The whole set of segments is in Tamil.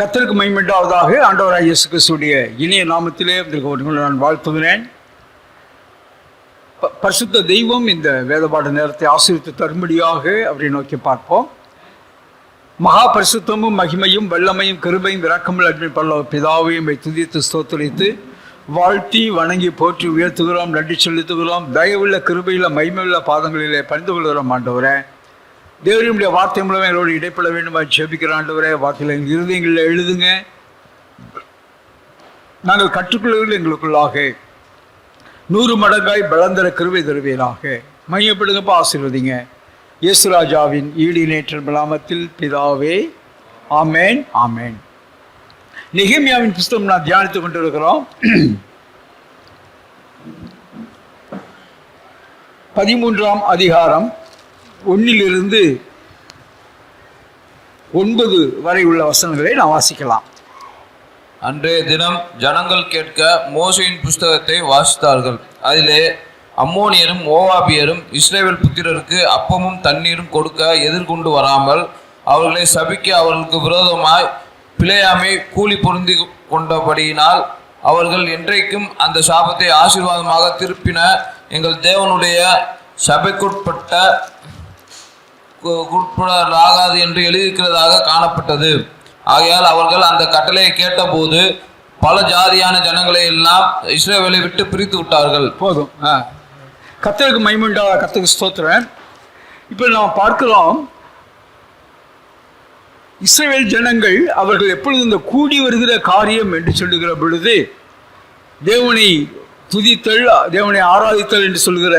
கர்த்தருக்கு மகிமையுண்டாவதாக. ஆண்டவராகிய இயேசு கிறிஸ்துவுடைய இனிய நாமத்திலே உங்களுக்கு நான் வாழ்த்துகிறேன். பரிசுத்த தெய்வம் இந்த வேதபாட நேரத்தை ஆசீர்வதித்து தரும்படியாக அவரை நோக்கி பார்ப்போம். மகா பரிசுத்தமும் மகிமையும் வல்லமையும் கிருபையும் இரக்கமுள்ள அன்பின் பரலோக பிதாவையும் துதித்து ஸ்தோத்திரித்து வாழ்த்தி வணங்கி போற்றி உயர்த்துகிறோம், நன்றி செலுத்துகிறோம். தயவுள்ள கிருபையுள்ள மகிமையுள்ள பாதங்களிலே பணிந்து கொள்கிறோம். ஆண்டவரே, தேவனுடைய வார்த்தை மூலமாக எங்களோடு இடைப்பட வேண்டும் ஜெபிக்கிற ஆண்டவரே, வார்த்தையில் எங்கள் இருதயங்களில் எழுதுங்க. நாங்கள் கற்றுக்கொள்வதில் எங்களுக்குள்ளாக 100 மடங்காய் பலந்தர கிருபை தருவீராக. மையப்படுங்கப்பா, ஆசீர்வதிங்க. இயேசுராஜாவின் ஈடு நேற்ற நாமத்தில் பிதாவே, ஆமேன் ஆமேன். நெகேமியாவின் புஸ்தகம் நான் தியானித்துக் கொண்டிருக்கிறோம். 13ஆம் அதிகாரம் 1 to 9 வரை உள்ள வசனங்களை நான் வாசிக்கலாம். அன்றைய தினம் ஜனங்கள் கேட்க மோசேயின் புஸ்தகத்தை வாசித்தார்கள். அதிலே அம்மோனியரும் மோவாபியரும் இஸ்ரவேல் புத்திரருக்கு அப்பமும் தண்ணீரும் கொடுக்க எதிர்கொண்டு வராமல் அவர்களை சபிக்க அவர்களுக்கு விரோதமாய் பிலேயாமை கூலி பொருந்தி கொண்டபடியினால் அவர்கள் என்றைக்கும் அந்த சாபத்தை ஆசீர்வாதமாக திருப்பின எங்கள் தேவனுடைய சபைக்குட்படாது என்று எழுதியிருக்கிறதாக காணப்பட்டது. ஆகையால் அவர்கள் அந்த கட்டளையை கேட்டபோது பல ஜாதியான ஜனங்களை எல்லாம் இஸ்ரவேலை விட்டு பிரித்து விட்டார்கள். போதும். கர்த்தருக்கு மகிமையுண்டா, கர்த்தருக்கு ஸ்தோத்திரம். இப்போ நாம் பார்க்கிறோம், இஸ்ரவேல் ஜனங்கள் அவர்கள் எப்பொழுது இந்த கூடி வருகிற காரியம் என்று சொல்லுகிற பொழுது தேவனை துதித்தல், தேவனை ஆராதித்தல் என்று சொல்கிற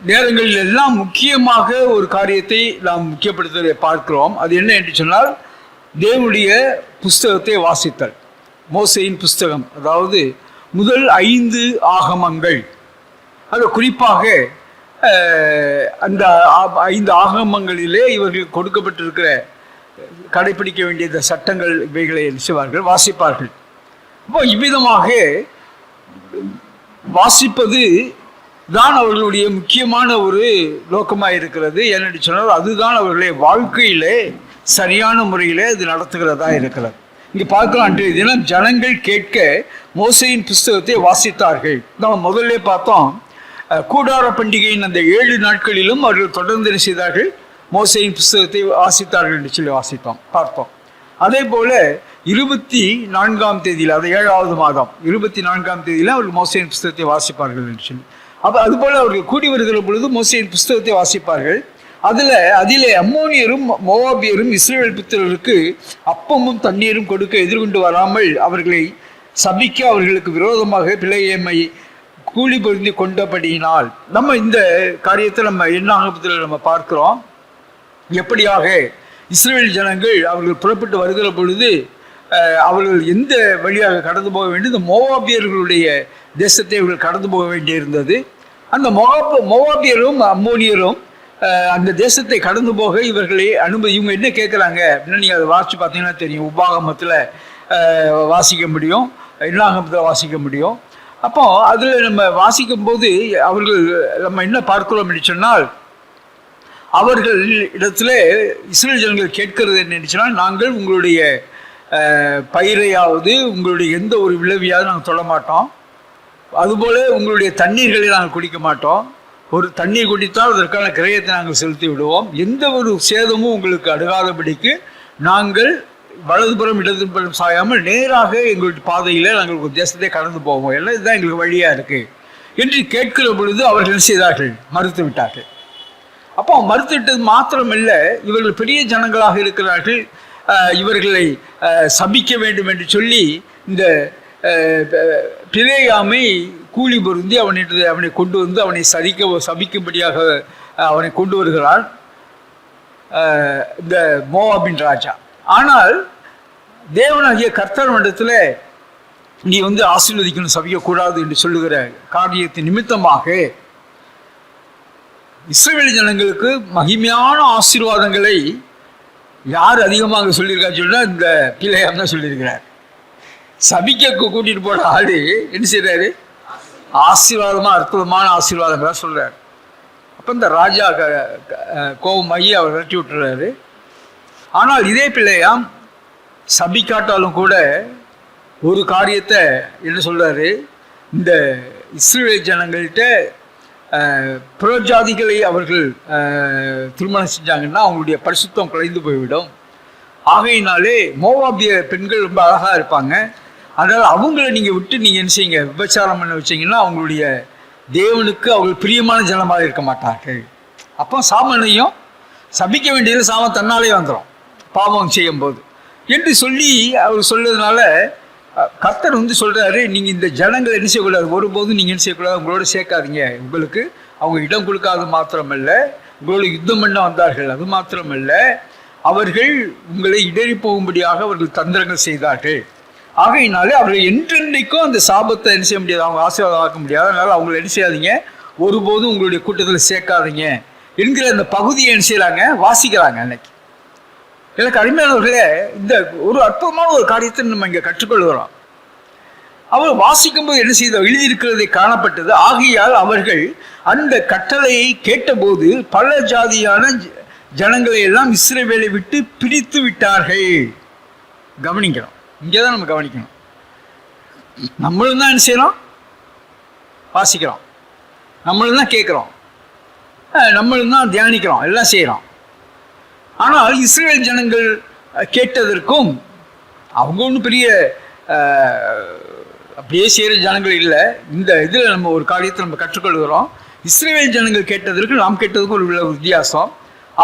நேரங்களில் எல்லாம் முக்கியமாக ஒரு காரியத்தை நாம் முக்கியப்படுத்துவதை பார்க்கிறோம். அது என்ன என்று சொன்னால், தேவனுடைய புஸ்தகத்தை வாசித்தல். மோசேயின் புஸ்தகம், அதாவது முதல் 5 ஆகமங்கள். அது குறிப்பாக அந்த 5 ஆகமங்களிலே இவர்கள் கொடுக்கப்பட்டிருக்கிற கடைபிடிக்க வேண்டிய இந்த சட்டங்கள் இவைகளை செய்வார்கள், வாசிப்பார்கள். அப்போ இவ்விதமாக வாசிப்பது தான் அவர்களுடைய முக்கியமான ஒரு நோக்கமாக இருக்கிறது. ஏனென்று சொன்னால் அதுதான் அவர்களுடைய வாழ்க்கையிலே சரியான முறையிலே இது நடத்துகிறதா இருக்கிறது. இங்கே பார்க்கலாம், அன்றைய தினம் ஜனங்கள் கேட்க மோசேயின் புஸ்தகத்தை வாசித்தார்கள். நம்ம முதல்ல பார்த்தோம், கூடார பண்டிகையின் அந்த 7 நாட்களிலும் அவர்கள் தொடர்ந்து என்ன செய்தார்கள், மோசேயின் புஸ்தகத்தை வாசித்தார்கள் என்று சொல்லி பார்த்தோம். அதே போல 24ஆம் தேதியில், அது 7வது மாதம் 24ஆம் தேதியில் அவர்கள் மோசேயின் புஸ்தகத்தை வாசிப்பார்கள் என்று சொல்லி, அப்போ அதுபோல் அவர்கள் கூடி வருகிற பொழுது மோசேயின் புஸ்தகத்தை வாசிப்பார்கள். அதிலே அம்மோனியரும் மோவாபியரும் இஸ்ரவேல் புத்திரருக்கு அப்பமும் தண்ணீரும் கொடுக்க எதிர்கொண்டு வராமல் அவர்களை சபிக்க அவர்களுக்கு விரோதமாக பிலேயாமை கூலி பொருந்தி கொண்டபடியினால். நம்ம இந்த காரியத்தை நம்ம எண்ணாகமத்தில் நம்ம பார்க்கிறோம். எப்படியாக இஸ்ரவேல் ஜனங்கள் அவர்கள் புறப்பட்டு வருகிற பொழுது அவர்கள் எந்த வழியாக கடந்து போக வேண்டும், இந்த மோவாபியர்களுடைய தேசத்தை அவர்கள் கடந்து போக வேண்டியிருந்தது. அந்த மோவாபியரும் அம்மோனியரும் அந்த தேசத்தை கடந்து போக இவர்களை இவங்க என்ன கேட்குறாங்க அப்படின்னா, நீங்கள் அதை வாசித்து பார்த்தீங்கன்னா தெரியும். உபாகமத்தில் வாசிக்க முடியும், எண்ணாகமத்தில் வாசிக்க முடியும். அப்போ அதில் நம்ம வாசிக்கும் போது அவர்கள் நம்ம என்ன பார்க்கிறோம் அப்படின்னு சொன்னால், அவர்கள் இடத்துல இஸ்ரவேல் ஜனங்கள் கேட்கிறது என்னன்னு சொன்னால், நாங்கள் உங்களுடைய பயிரையாவது உங்களுடைய எந்த ஒரு விளைவியாவது நாங்கள் தொட மாட்டோம், அதுபோல் உங்களுடைய தண்ணீர்களை நாங்கள் குடிக்க மாட்டோம், ஒரு தண்ணீர் குடித்தால் அதற்கான கிரயத்தை நாங்கள் செலுத்தி விடுவோம், எந்த ஒரு சேதமும் உங்களுக்கு அணுகாதபடிக்கு நாங்கள் வலதுபுறம் இடதுபுறம் சாயாமல் நேராக எங்களுடைய பாதையில் நாங்கள் ஒரு தேசத்தை கடந்து போவோம், எல்லாம் இதுதான் எங்களுக்கு வழியாக இருக்குது என்று கேட்கிற பொழுது அவர்கள் என்ன செய்தார்கள், மறுத்து விட்டார்கள். அப்போ மறுத்துவிட்டது மாத்திரமல்ல, இவர்கள் பெரிய ஜனங்களாக இருக்கிறார்கள், இவர்களை சபிக்க வேண்டும் என்று சொல்லி இந்த பிலேயாமை கூலி பொருந்தி அவனை கொண்டு வந்து அவனை சபிக்கும்படியாக அவனை கொண்டு வருகிறார் இந்த மோவாபின் ராஜா. ஆனால் தேவனாகிய கர்த்தர் மண்டலத்தில் நீ வந்து ஆசீர்வதிக்கணும், சபிக்கக்கூடாது என்று சொல்லுகிற காரியத்தின் நிமித்தமாக இஸ்ரவேல் ஜனங்களுக்கு மகிமையான ஆசீர்வாதங்களை யார் அதிகமாக சொல்லியிருக்கான்னு சொன்னால் இந்த பிலேயாம் தான் சொல்லியிருக்கிறார். சபிக்க கூட்டிகிட்டு போன ஆள் என்ன செய்கிறாரு, ஆசீர்வாதமாக அற்புதமான ஆசீர்வாதங்களாக சொல்கிறார். அப்போ இந்த ராஜா கோபமாகி அவர் விரட்டி விட்டுறாரு. ஆனால் இதே பிள்ளையாம் சபிக்காட்டாலும் கூட ஒரு காரியத்தை என்ன சொல்றாரு, இந்த இஸ்ரவேல் ஜனங்கள்கிட்ட புறஜாதிகளை அவர்கள் திருமணம் செஞ்சாங்கன்னா அவங்களுடைய பரிசுத்தம் குறைந்து போய்விடும். ஆகையினாலே மோவாபிய பெண்கள் ரொம்ப அழகாக இருப்பாங்க, அதனால் அவங்கள நீங்கள் விட்டு நீங்கள் என்ன செய்யுங்க, விபச்சாரம் பண்ண வச்சிங்கன்னா அவங்களுடைய தேவனுக்கு அவர்கள் பிரியமான ஜனமாக இருக்க மாட்டார்கள். அப்போ சாமனையும் சபிக்க வேண்டியது சாமம் தன்னாலே வந்துடும் பாவம் செய்யும்போது என்று சொல்லி அவர் சொல்றதுனால கர்த்தர் வந்து சொல்கிறாரு, நீங்கள் இந்த ஜனங்களை என்ன செய்யக்கூடாது, ஒருபோதும் நீங்கள் என்ன செய்யக்கூடாது, உங்களோட சேர்க்காதீங்க. உங்களுக்கு அவங்க இடம் கொடுக்காது மாத்திரமல்ல, உங்களோட யுத்தம் பண்ண வந்தார்கள், அது மாத்திரமல்ல, அவர்கள் உங்களை இடறி போகும்படியாக அவர்கள் தந்திரங்கள் செய்தார்கள். ஆகையினாலே அவர்கள் என்றென்றைக்கும் அந்த சாபத்தை என்ன செய்ய முடியாது, அவங்க ஆசீர்வாதமாக்க முடியாது. அதனால் அவங்களை என்ன செய்யாதீங்க, ஒருபோதும் உங்களுடைய கூட்டத்தில் சேர்க்காதீங்க என்கிற அந்த பகுதியை என்ன செய்யறாங்க, வாசிக்கிறாங்க. அன்னைக்கு எனக்கு அருமையானவர்களே, இந்த ஒரு அற்புதமான ஒரு காரியத்தை நம்ம இங்கே கற்றுக்கொள்கிறோம். அவர் வாசிக்கும்போது என்ன செய்த எழுதியிருக்கிறதை காணப்பட்டது. ஆகையால் அவர்கள் அந்த கட்டளையை கேட்டபோது பல ஜாதியான ஜனங்களை எல்லாம் இஸ்ரவேலை விட்டு பிரித்து விட்டார்கள். கவனிக்கணும், இங்கே தான் நம்ம கவனிக்கணும். நம்மளும் தான் என்ன செய்யறோம், வாசிக்கிறோம், நம்மளும் தான் கேட்குறோம், நம்மளும் தான் தியானிக்கிறோம், எல்லாம் செய்கிறோம். ஆனால் இஸ்ரவேல் ஜனங்கள் கேட்டதற்கும் அவங்க ஒன்றும் பெரிய அப்படியே செய்கிற ஜனங்கள் இல்லை. இந்த இதில் நம்ம ஒரு காரியத்தை நம்ம கற்றுக்கொள்கிறோம். இஸ்ரவேல் ஜனங்கள் கேட்டதற்கு நாம் கேட்டதுக்கும் ஒரு வித்தியாசம்.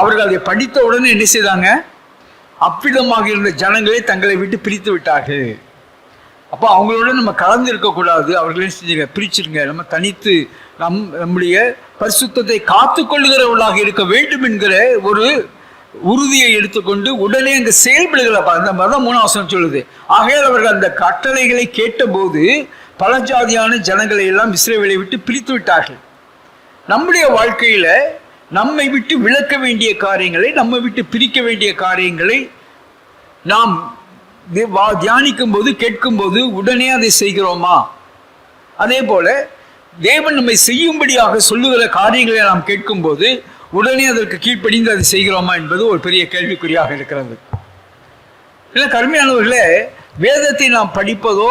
அவர்கள் அதை படித்த உடனே என்ன செய்தாங்க, அவ்விதமாக இருந்த ஜனங்களை தங்களை விட்டு பிரித்து விட்டார்கள். அப்போ அவங்களோட நம்ம கலந்து இருக்கக்கூடாது, அவர்களே செஞ்சுங்க, பிரிச்சுருங்க. நம்ம தனித்து நம்முடைய பரிசுத்தத்தை காத்து கொள்ளுகிறவர்களாக இருக்க வேண்டும் என்கிற ஒரு உறுதியை எடுத்துக்கொண்டு உடனே அங்கே செயல்படுகிறப்ப அந்த மதம் 3 வசனம் சொல்லுது. ஆகையால் அவர்கள் அந்த கட்டளைகளை கேட்டபோது பல ஜாதியான ஜனங்களை எல்லாம் இஸ்ரவேலை விட்டு பிரித்து விட்டார்கள். நம்முடைய வாழ்க்கையில நம்மை விட்டு விலக்க வேண்டிய காரியங்களை, நம்மை விட்டு பிரிக்க வேண்டிய காரியங்களை நாம் தியானிக்கும் போது, கேட்கும் போது உடனே அதை செய்கிறோமா? அதே போல தேவன் நம்மை செய்யும்படியாக சொல்லுகிற காரியங்களை நாம் கேட்கும் போது உடனே அதற்கு கீழ்ப்படிந்து அதை செய்கிறோமா என்பது ஒரு பெரிய கேள்விக்குறியாக இருக்கிறது. இல்லை கருமையானவர்களே, வேதத்தை நாம் படிப்பதோ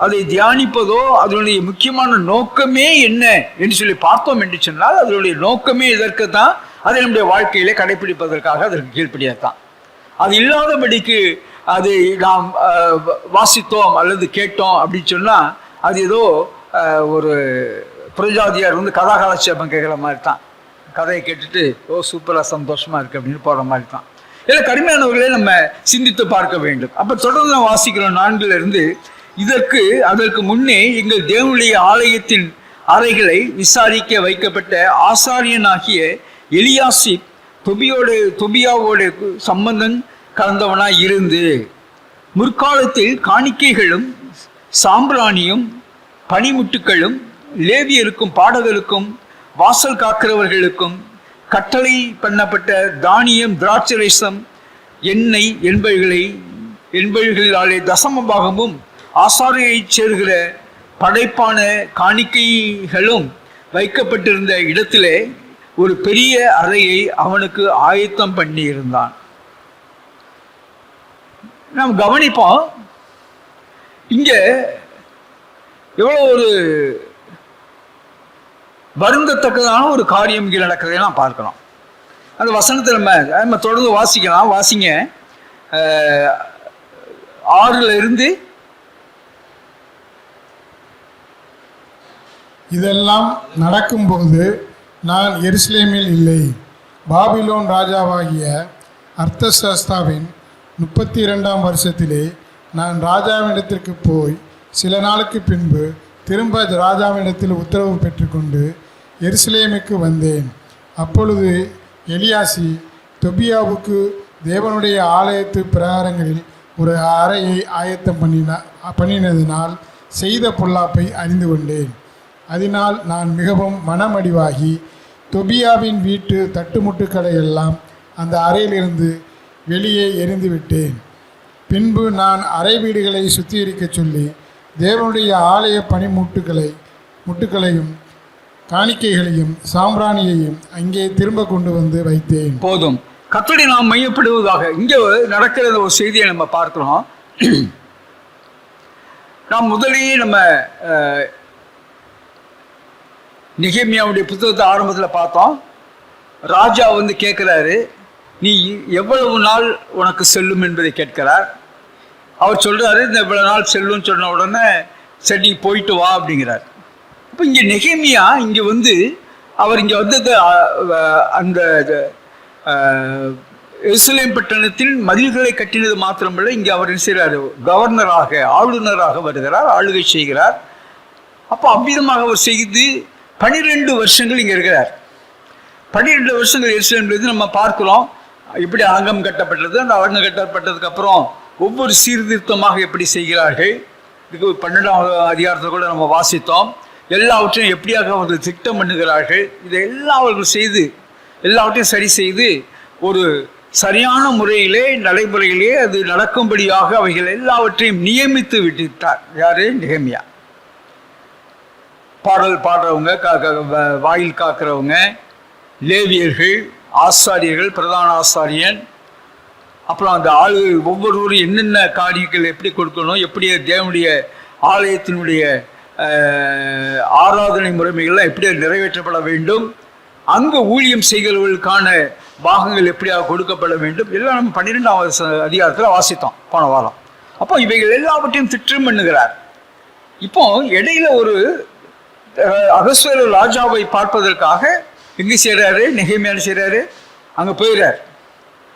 அதை தியானிப்பதோ அதனுடைய முக்கியமான நோக்கமே என்ன என்று சொல்லி பார்த்தோம் என்று சொன்னால், அதனுடைய நோக்கமே இதற்கு தான், அதை நம்முடைய வாழ்க்கையிலே கடைபிடிப்பதற்காக, அதற்கு கீழ்ப்படியத்தான். அது இல்லாதபடிக்கு அதை நாம் வாசித்தோம் அல்லது கேட்டோம் அப்படின்னு சொன்னால் அது ஏதோ ஒரு புரஜாதியார் வந்து கதாகாலட்சேபம் கேட்குற மாதிரி தான். கதையை கேட்டுட்டு ஓ சூப்பராக சந்தோஷமாக இருக்குது அப்படின்னு போகிற மாதிரி தான். இல்லை கடுமையானவர்களே நம்ம சிந்தித்து பார்க்க வேண்டும். அப்போ தொடர்ந்து நான் வாசிக்கிறோம் 4 அதற்கு முன்னே எங்கள் தேவனுடைய ஆலயத்தின் அறைகளை விசாரிக்க வைக்கப்பட்ட ஆசாரியனாகிய எலியாசிப் தொபியாவோட சம்பந்தம் கலந்தவனாய் இருந்து முற்காலத்தில் காணிக்கைகளும் சாம்பிராணியும் பனிமுட்டுக்களும் லேவியருக்கும் பாடகருக்கும் வாசல் காக்கிறவர்களுக்கும் கட்டளை பண்ணப்பட்ட தானியம் திராட்சரசம் எண்ணெய் என்பவைகளாலே தசம பாகமும் ஆசாரியை சேர்கிற படைப்பான காணிக்கைகளும் வைக்கப்பட்டிருந்த இடத்திலே ஒரு பெரிய அறையை அவனுக்கு ஆயத்தம் பண்ணி இருந்தான். நாம் கவனிப்போம், இங்க எவ்வளோ ஒரு வருந்தத்தக்கதான ஒரு காரியம் இங்கே நடக்கிறதை நாம் பார்க்கலாம். அந்த வசனத்தை நம்ம தொடர்ந்து வாசிக்கலாம். வாசிங்க 6 இதெல்லாம் நடக்கும்போது நான் எருசலேமில் இல்லை, பாபிலோன் ராஜாவாகிய அர்த்தசஸ்தாவின் 32ஆம் வருஷத்திலே நான் ராஜாவிடத்திற்கு போய் சில நாளுக்கு பின்பு திரும்ப ராஜாவிடத்தில் உத்தரவு பெற்றுக்கொண்டு எருசலேமுக்கு வந்தேன். அப்பொழுது எலியாசி தொபியாவுக்கு தேவனுடைய ஆலயத்து பிரகாரங்களில் ஒரு அறையை ஆயத்தம் பண்ணினதினால் செய்த பொல்லாப்பை அறிந்து கொண்டேன். அதனால் நான் மிகவும் மனமடிவாகி தொபியாவின் வீட்டு தட்டுமுட்டுக்களை எல்லாம் அந்த அறையிலிருந்து வெளியே எறிந்துவிட்டேன். பின்பு நான் அறை வீடுகளை சுத்திகரிக்க சொல்லி தேவனுடைய ஆலய முட்டுக்களையும் காணிக்கைகளையும் சாம்பிராணியையும் அங்கே திரும்ப கொண்டு வந்து வைத்தேன். போதும். கர்த்தரை நாம் மையப்படுவதாக. இங்கே நடக்கிற ஒரு செய்தியை நம்ம பார்க்கிறோம். நாம் முதலேயே நம்ம நெகேமியாவுடைய புத்தகத்தை ஆரம்பத்தில் பார்த்தோம். ராஜா வந்து கேட்குறாரு, நீ எவ்வளவு நாள் உனக்கு செல்லும் என்பதை கேட்கிறார். அவர் சொல்கிறாரு, இந்த இவ்வளவு நாள் செல்லும்னு சொன்ன உடனே சரி நீ போயிட்டு வா அப்படிங்கிறார். இப்போ இங்கே நெகேமியா இங்கே வந்து அவர் இங்கே வந்தது அந்த எருசலேம் பட்டணத்தில் மதில்களை கட்டினது மாத்திரமல்ல, இங்கே அவர் என்ன செய்கிறார், கவர்னராக ஆளுநராக வருகிறார், ஆளுகை செய்கிறார். அப்போ அவ்விதமாக அவர் செய்து 12 வருஷங்கள் இங்கே இருக்கிறார். 12 வருஷங்கள் எருசலேம்லேருந்து நம்ம பார்க்கிறோம் எப்படி அரங்கம் கட்டப்பட்டது. அந்த அரங்கம் கட்டப்பட்டதுக்கு அப்புறம் ஒவ்வொரு சீர்திருத்தமாக எப்படி செய்கிறார்கள். இதுக்கு 12ஆம் அதிகாரத்தில் கூட நம்ம வாசித்தோம். எல்லாவற்றையும் எப்படியாக அவர்கள் திட்டம் பண்ணுகிறார்கள். இதை எல்லாம் அவர்கள் செய்து எல்லாவற்றையும் சரி செய்து ஒரு சரியான முறையிலே நடைமுறையிலே அது நடக்கும்படியாக அவைகள் எல்லாவற்றையும் நியமித்து விட்டுட்டார். யாரு? நெகேமியா. பாடல் பாடுறவங்க, வாயில் காக்கிறவங்க, லேவியர்கள், ஆசாரியர்கள், பிரதான ஆசாரியன், அப்புறம் அந்த ஆளுகள் ஒவ்வொருவரும் என்னென்ன காரியங்கள் எப்படி கொடுக்கணும், எப்படி தேவனுடைய ஆலயத்தினுடைய ஆராதனை முறைமைகள்லாம் எப்படி நிறைவேற்றப்பட வேண்டும், அங்கு ஊழியம் செய்கிறவர்களுக்கான பாகங்கள் எப்படியாக கொடுக்கப்பட வேண்டும், எல்லாம் நம்ம 12ஆம் அதிகாரத்தில் வாசித்தோம் போன வாரம். அப்போ இவைகள் எல்லாவற்றையும் திட்டம் பண்ணுகிறார். இப்போ இடையில ஒரு அகஸ்வேரு ராஜாவை பார்ப்பதற்காக எங்கே செய்கிறாரு? நெகேமியா செய்கிறாரு, அங்கே போயிடுறார்.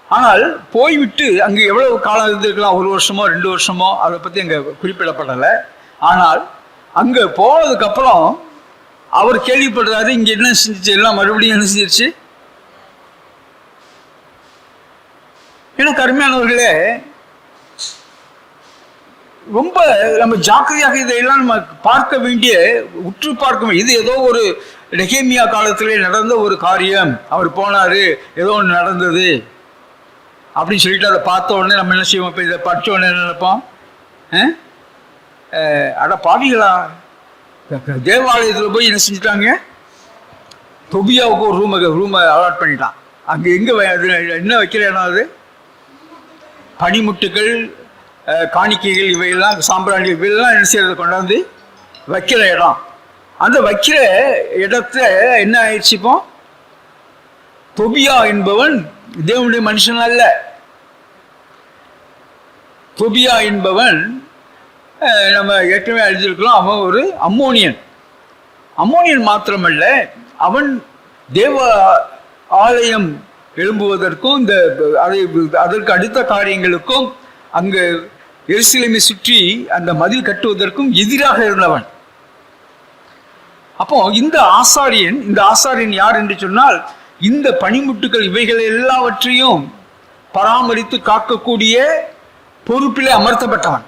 ஆனால் போய்விட்டு அங்கே எவ்வளவு காலம் இருந்திருக்கலாம், 1 வருஷமோ 2 வருஷமோ, அதை பற்றி அங்கே குறிப்பிடப்படலை. ஆனால் அங்கே போனதுக்கப்புறம் அவர் கேள்விப்படுறாரு, இங்கே என்ன செஞ்சிச்சு, எல்லாம் மறுபடியும் என்ன செஞ்சிருச்சு. எனக்கு அருமையானவர்களே, ரொம்ப நம்ம ஜாக்கிரதையாக இதையெல்லாம் நம்ம பார்க்க வேண்டிய, உற்று பார்க்க வேண்டிய, இது ஏதோ ஒரு நெகேமியா காலத்திலே நடந்த ஒரு காரியம், அவர் போனார், ஏதோ ஒன்று நடந்தது அப்படின்னு சொல்லிட்டு அதை பார்த்த உடனே நம்ம என்ன செய்வோம்? இப்போ இதை படித்த உடனே என்ன நினைப்போம்? அட பாவிகளா, தேவாலயத்தில் போய் என்ன செஞ்சுட்டாங்க, தொபியாவுக்கு ஒரு ரூமை அலாட் பண்ணிட்டான். அங்கே எங்கே என்ன வைக்கிற இடம்? அது பனிமுட்டுகள், காணிக்கைகள், இவையெல்லாம் சாம்பிராணி, இவையெல்லாம் என்ன செய்யறதை கொண்டாந்து வைக்கிற இடம். அந்த வைக்கிற இடத்த என்ன ஆயிடுச்சு? இப்போ தொபியா என்பவன் தேவனுடைய மனுஷன் அல்ல. தொபியா என்பவன் நம்ம ஏற்கனவே அறிஞ்சிருக்கிறோம், அவன் ஒரு அம்மோனியன். அம்மோனியன் மாத்திரமல்ல, அவன் தேவ ஆலயம் எழும்புவதற்கும் இந்த அதற்கு அடுத்த காரியங்களுக்கும் அங்கு எருசலேமை சுற்றி அந்த மதில் கட்டுவதற்கும் எதிராக இருந்தவன். அப்போ இந்த ஆசாரியன் யார் என்று சொன்னால், இந்த பனிமுட்டுகள் இவைகள் எல்லாவற்றையும் பராமரித்து காக்கக்கூடிய பொறுப்பிலே அமர்த்தப்பட்டவன்.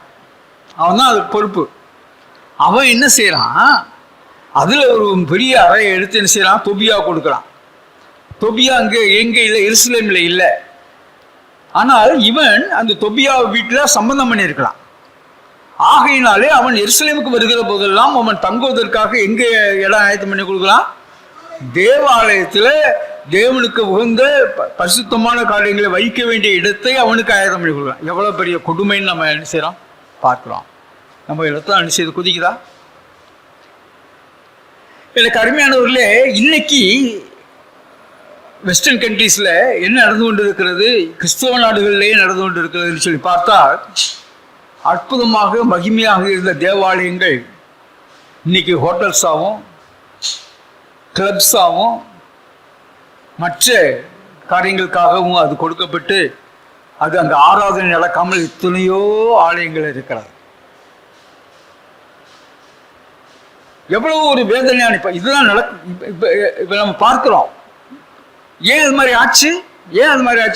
அவன் தான் அதுக்கு பொறுப்பு. அவன் என்ன செய்யறான்? அதுல ஒரு பெரிய அறையை எடுத்து என்ன செய்யறான்? தொபியா கொடுக்குறான். தொபியா அங்கே எங்கே இல்லை, எருசலேமில் இல்லை. ஆனால் இவன் அந்த தொபியா வீட்டில் சம்பந்தம் பண்ணியிருக்கிறான். ஆகையினாலே அவன் எருசலேமுக்கு வருகிற போதெல்லாம் அவன் தங்குவதற்காக எங்கே இடம் ஆயத்தம் பண்ணி கொடுக்குறான்? தேவாலயத்தில் தேவனுக்கு உகந்த பரிசுத்தமான காரியங்களை வைக்க வேண்டிய இடத்தை அவனுக்கு ஆயத்தம் பண்ணி கொடுக்குறான். எவ்வளோ பெரிய கொடுமைன்னு நம்ம என்ன செய்கிறோம் பார்க்குறோம். நம்ம இடத்த என்ன செய்து குதிக்குதா? எனக்கு அருமையானவர்களே, இன்னைக்கு வெஸ்டர்ன் கண்ட்ரீஸில் என்ன நடந்து கொண்டு இருக்கிறது, கிறிஸ்தவ நாடுகளிலேயே நடந்து கொண்டு இருக்கிறதுன்னு சொல்லி பார்த்தால், அற்புதமாக மகிமையாக இருந்த தேவாலயங்கள் இன்னைக்கு ஹோட்டல்ஸாகவும் கிளப்ஸாகவும் மற்ற காரியங்களுக்காகவும் அது கொடுக்கப்பட்டு அது அங்கே ஆராதனை நடக்காமல் எத்தனையோ ஆலயங்கள் இருக்கிறது. எவ்வளவு ஒரு வேதனையான இதுதான் இப்போ நம்ம பார்க்கிறோம். ஏன் அது மாதிரி ஆச்சு?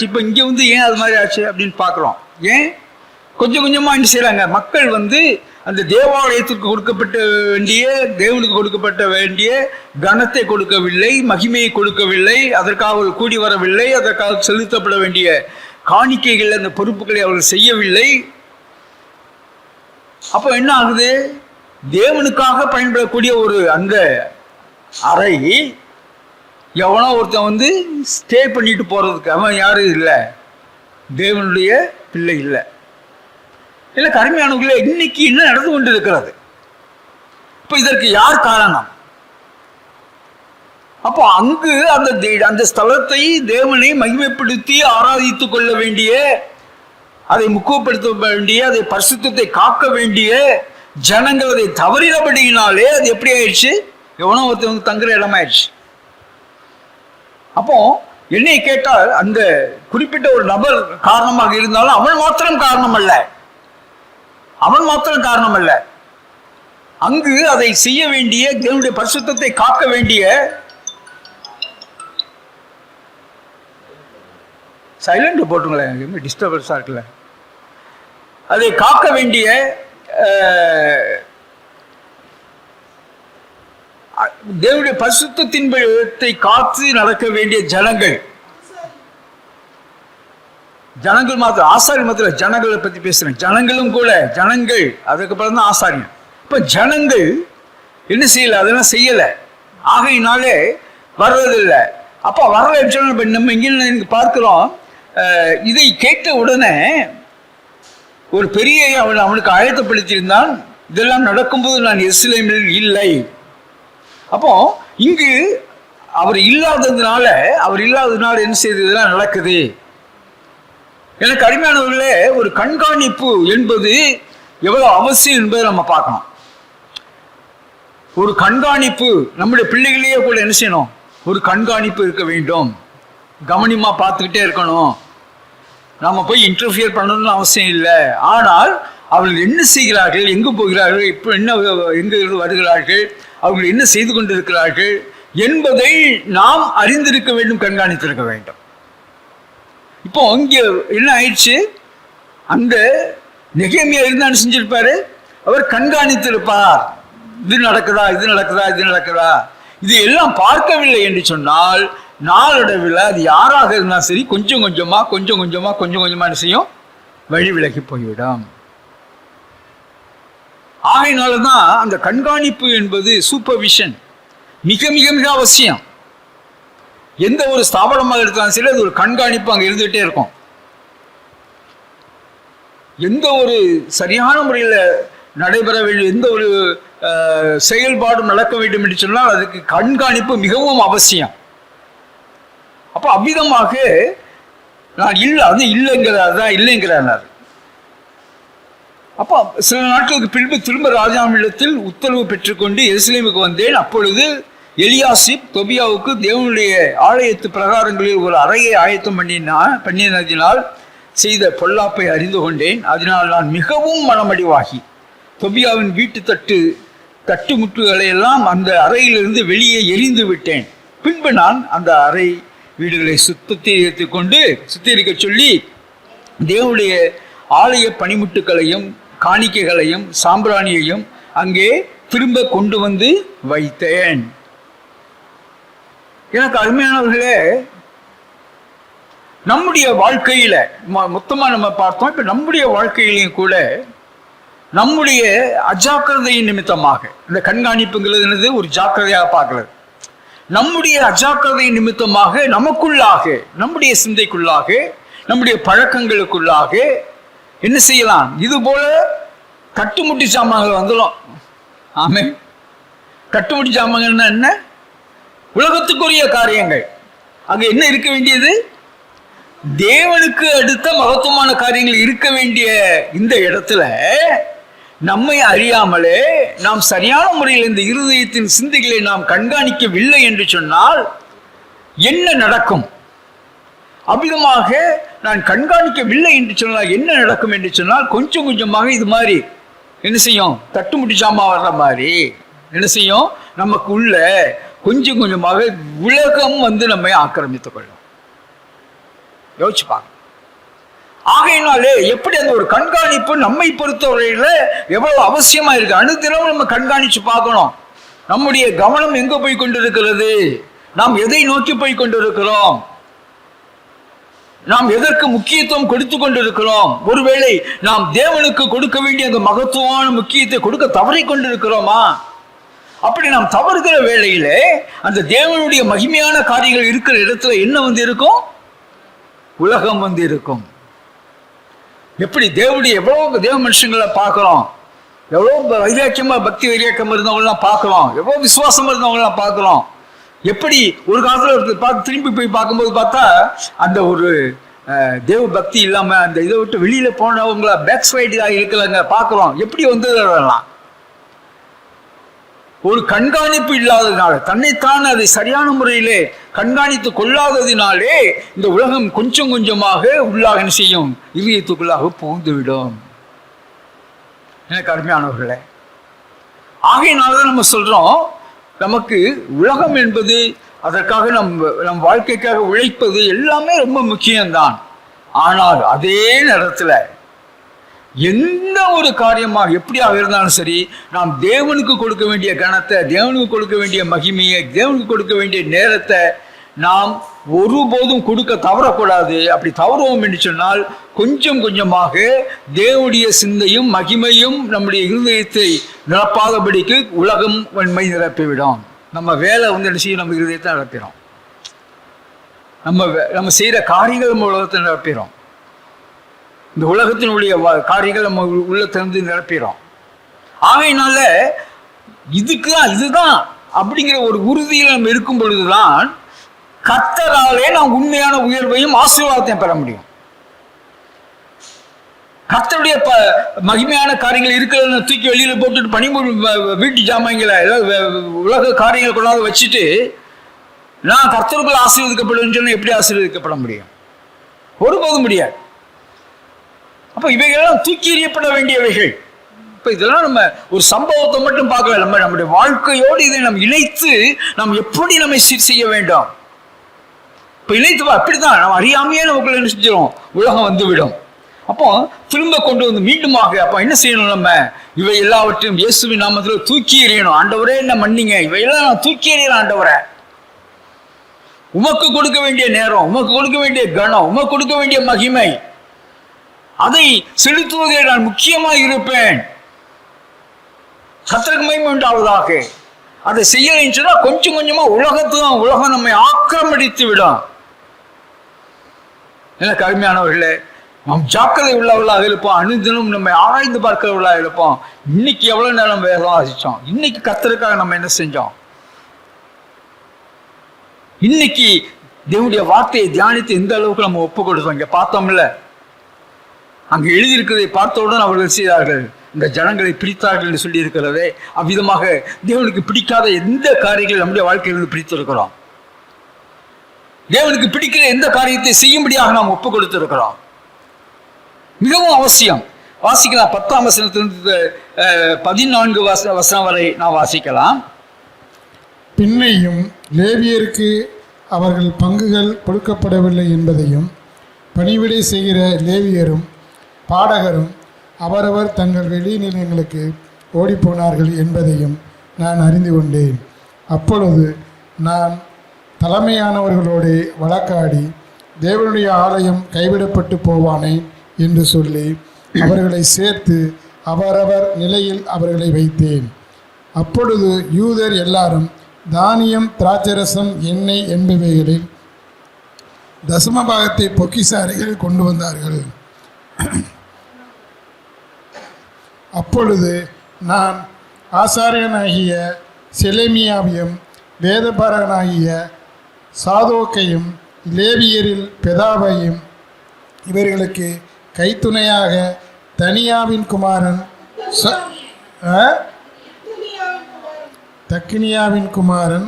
இப்போ இங்கே வந்து ஏன் அது மாதிரி ஆச்சு அப்படின்னு பார்க்குறோம். ஏன் கொஞ்சம் கொஞ்சமாக என்ன செய்கிறாங்க? மக்கள் வந்து அந்த தேவாலயத்திற்கு கொடுக்கப்பட்ட வேண்டிய, தேவனுக்கு கொடுக்கப்பட்ட வேண்டிய கனத்தை கொடுக்கவில்லை, மகிமையை கொடுக்கவில்லை, அதற்காக கூடி வரவில்லை, அதற்காக செலுத்தப்பட வேண்டிய காணிக்கைகள், அந்த பொறுப்புகளை அவர்கள் செய்யவில்லை. அப்போ என்ன ஆகுது? தேவனுக்காக பயன்படக்கூடிய ஒரு அந்த அறை எவனோ ஒருத்தன் வந்து ஸ்டே பண்ணிட்டு போகிறதுக்கு அவன் யாரும் இல்லை, தேவனுடைய பிள்ளை இல்லை. இல்லை கருமையானவர்களே, இன்னைக்கு என்ன நடந்து கொண்டு இருக்கிறது? இப்போ இதற்கு யார் காரணம்? அப்போ அங்கு அந்த ஸ்தலத்தை தேவனை மகிமைப்படுத்தி ஆராதித்து கொள்ள வேண்டிய, அதை முக்கியப்படுத்த வேண்டிய, அதை பரிசுத்தத்தை காக்க வேண்டிய ஜனங்கள் அதை தவறினபடியினாலே அது எப்படி ஆயிடுச்சு? எவனோ ஒருத்தவங்க தங்குற இடமாயிடுச்சு. அப்போ என்னை கேட்டால் அந்த குறிப்பிட்ட ஒரு நபர் காரணமாக இருந்தாலும் அவன் மாத்திரம் காரணம் அல்ல. அங்கு அதை செய்ய வேண்டிய, தேவனுடைய பரிசுத்தத்தை காக்க வேண்டிய, சைலண்ட் போட்டுங்களேன், டிஸ்டர்பன்ஸா இருக்குல்ல, அதை காக்க வேண்டிய தேவனுடைய பரிசுத்தத்தின்பத்தை காத்து நடக்க வேண்டிய ஜனங்கள் மாத்திரம், ஆசாரி மாத்திரம், ஜனங்களை பத்தி பேசுறேன். ஜனங்களும் கூட, ஜனங்கள் அதுக்கப்புறம் தான் ஆசாரியம். இப்ப ஜனங்கள் என்ன செய்யல, அதெல்லாம் செய்யல, ஆகையினாலே வர்றதில்லை. அப்ப வரல நம்ம இங்க பார்க்கிறோம். இதை கேட்ட உடனே ஒரு பெரிய அவனுக்கு ஆயத்தப்படுத்தியிருந்தான். இதெல்லாம் நடக்கும்போது நான் எருசலேமில் இல்லை. அப்போ இங்கு அவர் இல்லாததுனால என்ன செய்ததெல்லாம் நடக்குது. எனக்கு அருமையானவர்களே, ஒரு கண்காணிப்பு என்பது எவ்வளவு அவசியம் என்பதை நம்ம பார்க்கணும். ஒரு கண்காணிப்பு, நம்முடைய பிள்ளைகளையே கூட என்ன செய்யணும், ஒரு கண்காணிப்பு இருக்க வேண்டும். கவனமா பார்த்துக்கிட்டே இருக்கணும். நாம போய் இன்டர்ஃபியர் பண்ணணும்னு அவசியம் இல்லை. ஆனால் அவர்கள் என்ன செய்கிறார்கள், எங்கு போகிறார்கள், இப்போ எங்க வருகிறார்கள், அவர்கள் என்ன செய்து கொண்டிருக்கிறார்கள் என்பதை நாம் அறிந்திருக்க வேண்டும், கண்காணித்திருக்க வேண்டும். இப்போ இங்கே என்ன ஆயிடுச்சு, அந்த நெகேமியா இருந்தான்னு செஞ்சிருப்பாரு, அவர் கண்காணித்திருப்பார். இது நடக்குதா, இது எல்லாம் பார்க்கவில்லை என்று சொன்னால் நாளடைவில் அது யாராக இருந்தாலும் சரி, கொஞ்சம் கொஞ்சமா என்ன செய்யும், வழி விலகி போய்விடும். ஆகையினாலதான் அந்த கண்காணிப்பு என்பது, சூப்பர்விஷன் மிக மிக மிக அவசியம். எந்த ஒரு ஸ்தாபனமாக எடுத்தாலும் சரி, அது ஒரு கண்காணிப்பு அங்கே இருந்துகிட்டே இருக்கும். எந்த ஒரு சரியான முறையில் நடைபெற வேண்டும், எந்த ஒரு செயல்பாடும் நடக்க வேண்டும் என்று சொன்னால் அதுக்கு கண்காணிப்பு மிகவும் அவசியம். அப்போ அவ்விதமாக நான் இல்லைங்கிறார். அப்போ சில நாட்களுக்கு பின்பு திரும்ப ராஜாவிடத்தில் உத்தரவு பெற்றுக்கொண்டு எருசலேமுக்கு வந்தேன். அப்பொழுது எலியாசிப் தொபியாவுக்கு தேவனுடைய ஆலயத்து பிரகாரங்களில் ஒரு அறையை ஆயத்தம் பண்ணினதினால் செய்த பொல்லாப்பை அறிந்து கொண்டேன். அதனால் நான் மிகவும் மனமடிவாகி தொபியாவின் வீட்டு தட்டுமுட்டுகளை எல்லாம் அந்த அறையிலிருந்து வெளியே எரிந்து விட்டேன். பின்பு நான் அந்த அறை வீடுகளை சுத்திகரிக்க சொல்லி தேவனுடைய ஆலய பணிமுட்டுகளையும் காணிக்கைகளையும் சாம்பிராணியையும் அங்கே திரும்ப கொண்டு வந்து வைத்தேன். எனக்கு அருமையானவர்களே, நம்முடைய வாழ்க்கையில மொத்தமா நம்ம பார்த்தோம். இப்ப நம்முடைய வாழ்க்கையிலையும் கூட நம்முடைய அஜாக்கிரதையின் நிமித்தமாக, இந்த கண்காணிப்புங்கிறது ஒரு ஜாக்கிரதையாக பார்க்கிறது, நம்முடைய அஜாக்கிரதை நிமித்தமாக நமக்குள்ளாக, நம்முடைய சிந்தைக்குள்ளாக, நம்முடைய பழக்கங்களுக்குள்ளாக என்ன செய்யலாம், இது போல கட்டுமுட்டி சாமான்கள் வந்துடும். ஆமே, கட்டுமுட்டி சாமான்கள்னா என்ன, உலகத்துக்குரிய காரியங்கள். அங்க என்ன இருக்க வேண்டியது, தேவனுக்கு அடுத்த மகத்துவமான காரியங்கள் இருக்க வேண்டிய இந்த இடத்துல நம்மை அறியாமலே நாம் சரியான முறையில் இந்த இருதயத்தின் சிந்தைகளை நாம் கண்காணிக்கவில்லை என்று சொன்னால் என்ன நடக்கும்? அவ்விதமாக நான் கண்காணிக்கவில்லை என்று சொன்னால் என்ன நடக்கும் என்று சொன்னால், கொஞ்சம் கொஞ்சமாக இது மாதிரி என்ன செய்யும், தட்டு முடிச்சாம வர்ற மாதிரி என்ன செய்யும், நமக்கு உள்ள கொஞ்சம் கொஞ்சமாக உலகம் வந்து நம்மை ஆக்கிரமித்துக் கொள்ளும். யோசிச்சு பார்க்க. ஆகையினாலே எப்படி அந்த ஒரு கண்காணிப்பு நம்மை பொறுத்தவரையில எவ்வளவு அவசியமா இருக்கு. அனுதினம் நம்ம கண்காணிச்சு பார்க்கணும், நம்முடைய கவனம் எங்க போய் கொண்டிருக்கிறது, நாம் எதை நோக்கி போய் கொண்டிருக்கிறோம், நாம் எதற்கு முக்கியத்துவம் கொடுத்து கொண்டிருக்கிறோம். ஒருவேளை நாம் தேவனுக்கு கொடுக்க வேண்டிய அந்த மகத்துவமான முக்கியத்தை கொடுக்க தவறி கொண்டிருக்கிறோமா? அப்படி நாம் தவறுகிற வேளையிலே அந்த தேவனுடைய மகிமையான காரியங்கள் இருக்கிற இடத்துல என்ன வந்து இருக்கும்? உலகம் வந்து இருக்கும். எப்படி தேவனுடைய எவ்வளவு தேவ மனுஷங்களை பார்க்கிறோம், எவ்வளவு வைராக்கியமா பக்தி வைராக்கியம் இருந்தவங்கலாம் பார்க்கிறோம், எவ்வளவு விசுவாசம் இருந்தவங்கலாம் பார்க்கிறோம். எப்படி ஒரு காலத்துல பார்த்து திரும்பி போய் பார்க்கும்போது பார்த்தா அந்த ஒரு தேவ பக்தி இல்லாம அந்த இதை விட்டு வெளியில போனவங்கள பேக் ஸ்லைடா இருக்கலங்க பார்க்கிறோம். எப்படி வந்ததெல்லாம் ஒரு கண்காணிப்பு இல்லாததினால, தன்னைத்தான் அதை சரியான முறையிலே கண்காணித்து கொள்ளாததினாலே இந்த உலகம் கொஞ்சம் கொஞ்சமாக உள்ளாக என்ன செய்யும்? இதயத்துக்குள்ளாக புகுந்துவிடும். எனக்கு அருமையானவர்களே, ஆகையினால்தான் நம்ம சொல்றோம், நமக்கு உலகம் என்பது, அதற்காக நம் வாழ்க்கைக்காக உழைப்பது எல்லாமே ரொம்ப முக்கியம்தான். ஆனால் அதே நேரத்தில் எந்த ஒரு காரியமாக எப்படியாக இருந்தாலும் சரி, நாம் தேவனுக்கு கொடுக்க வேண்டிய கனத்தை, தேவனுக்கு கொடுக்க வேண்டிய மகிமையை, தேவனுக்கு கொடுக்க வேண்டிய நேரத்தை நாம் ஒருபோதும் கொடுக்க தவறக்கூடாது. அப்படி தவறுவோம் என்று சொன்னால் கொஞ்சம் கொஞ்சமாக தேவனுடைய சிந்தையும் மகிமையும் நம்முடைய இருதயத்தை நிரப்பாதபடிக்கு உலகம் வன்மை நிரப்பிவிடும். நம்ம வேலை வந்து என்ன செய்யும்? நம்ம இருதயத்தை நிரப்பிடும். நம்ம செய்கிற காரியங்கள் நம்ம உலகத்தை நிரப்பிடும். இந்த உலகத்தினுடைய காரியங்கள் நம்ம உள்ளத்திலிருந்து நிரப்பிடும். ஆகையினால இதுதான் அப்படிங்கிற ஒரு உறுதியில் நம்ம இருக்கும் பொழுதுதான் கர்த்தராலே நாம் உண்மையான உயர்வையும் ஆசீர்வாதத்தையும் பெற முடியும். கர்த்தருடைய மகிமையான காரியங்கள் இருக்கிறத தூக்கி வெளியில போட்டுட்டு வீட்டு ஜாமான்களை உலக காரியங்களை கொண்டாந்து வச்சுட்டு நான் கர்த்தருக்குள்ள ஆசீர்வதிக்கப்படுவேன்னு சொன்னா எப்படி ஆசீர்வதிக்கப்பட முடியும்? ஒருபோதும் முடியாது. அப்ப இவைகளெல்லாம் தூக்கி எறியப்பட வேண்டியவைகள். இப்ப இதெல்லாம் நம்ம ஒரு சம்பவத்தை மட்டும் பார்க்கல, நம்முடைய வாழ்க்கையோடு இதை நம்ம இணைத்து நாம் எப்படி நம்மை சீர் செய்ய வேண்டும். இப்ப இணைத்து அப்படித்தான் நம்ம அறியாமையே நமக்குள்ள என்ன செஞ்சிடும்? உலகம் வந்து விடும். அப்போ திரும்ப கொண்டு வந்து மீண்டுமாக அப்ப என்ன செய்யணும்? நம்ம இவை எல்லாவற்றையும் இயேசுவின் நாமத்துல தூக்கி எறியணும். ஆண்டவரே என்ன மன்னிங்க, இவையெல்லாம் நான் தூக்கி எறியலாம். ஆண்டவரே, உமக்கு கொடுக்க வேண்டிய நேரம், உமக்கு கொடுக்க வேண்டிய கனம், உமக்கு கொடுக்க வேண்டிய மகிமை, அதை செலுத்துவதே நான் முக்கியமாக இருப்பேன். கர்த்தருக்கு மகிமை உண்டாவதாக. அதை செய்யலைன்னு சொன்னா கொஞ்சம் கொஞ்சமா உலகம் நம்மை ஆக்கிரமித்து விடும். எனக்கு அருமையானவர்களே, நாம் ஜாக்கிரதை உள்ளவர்களாக இருப்போம். அனுதினம் நம்மை ஆராய்ந்து பார்க்கிறவர்களாக இருப்போம். இன்னைக்கு எவ்வளவு நேரம் வேதம் வாசிச்சோம்? இன்னைக்கு கர்த்தருக்காக நம்ம என்ன செஞ்சோம்? இன்னைக்கு தேவனுடைய வார்த்தையை தியானித்து எந்த அளவுக்கு நம்ம ஒப்பு கொடுத்தோம்? இங்க பார்த்தோம்ல, அங்கு எழுதியிருக்கிறதை பார்த்தவுடன் அவர்கள் செய்தார்கள், இந்த ஜனங்களை பிடித்தார்கள் என்று சொல்லி இருக்கிறதே. அவ்விதமாக தேவனுக்கு பிடிக்காத எந்த காரியங்களை நம்முடைய வாழ்க்கையிலிருந்து பிடித்திருக்கிறோம்? தேவனுக்கு பிடிக்கிற எந்த காரியத்தை செய்யும்படியாக நாம் ஒப்பு கொடுத்திருக்கிறோம்? மிகவும் அவசியம். வாசிக்கலாம். 10ஆம் வசனத்திலிருந்து 14 வசனம் வரை நான் வாசிக்கலாம். பின்னையும் லேவியருக்கு அவர்கள் பங்குகள் கொடுக்கப்படவில்லை என்பதையும், பணிவிடை செய்கிற லேவியரும் பாடகரும் அவரவர் தங்கள் வெளிநிலையங்களுக்கு ஓடிப்போனார்கள் என்பதையும் நான் அறிந்து கொண்டேன். அப்பொழுது நான் தலைமையானவர்களோடு வழக்காடி தேவனுடைய ஆலயம் கைவிடப்பட்டு போவானேன் என்று சொல்லி அவர்களை சேர்த்து அவரவர் நிலையில் அவர்களை வைத்தேன். அப்பொழுது யூதர் எல்லாரும் தானியம், திராட்சரசம், எண்ணெய் என்பவைகளில் தசமபாகத்தை பொக்கிஷ அறைகளில் கொண்டு வந்தார்கள். அப்பொழுது நான் ஆசாரியனாகிய செலேமியாவையும் வேதபாரகனாகிய சாதோக்கையும் லேவியரில் பெதாவையும் இவர்களுக்கு கைத்துணையாக தனியாவின் குமாரன் தக்கினியாவின் குமாரன்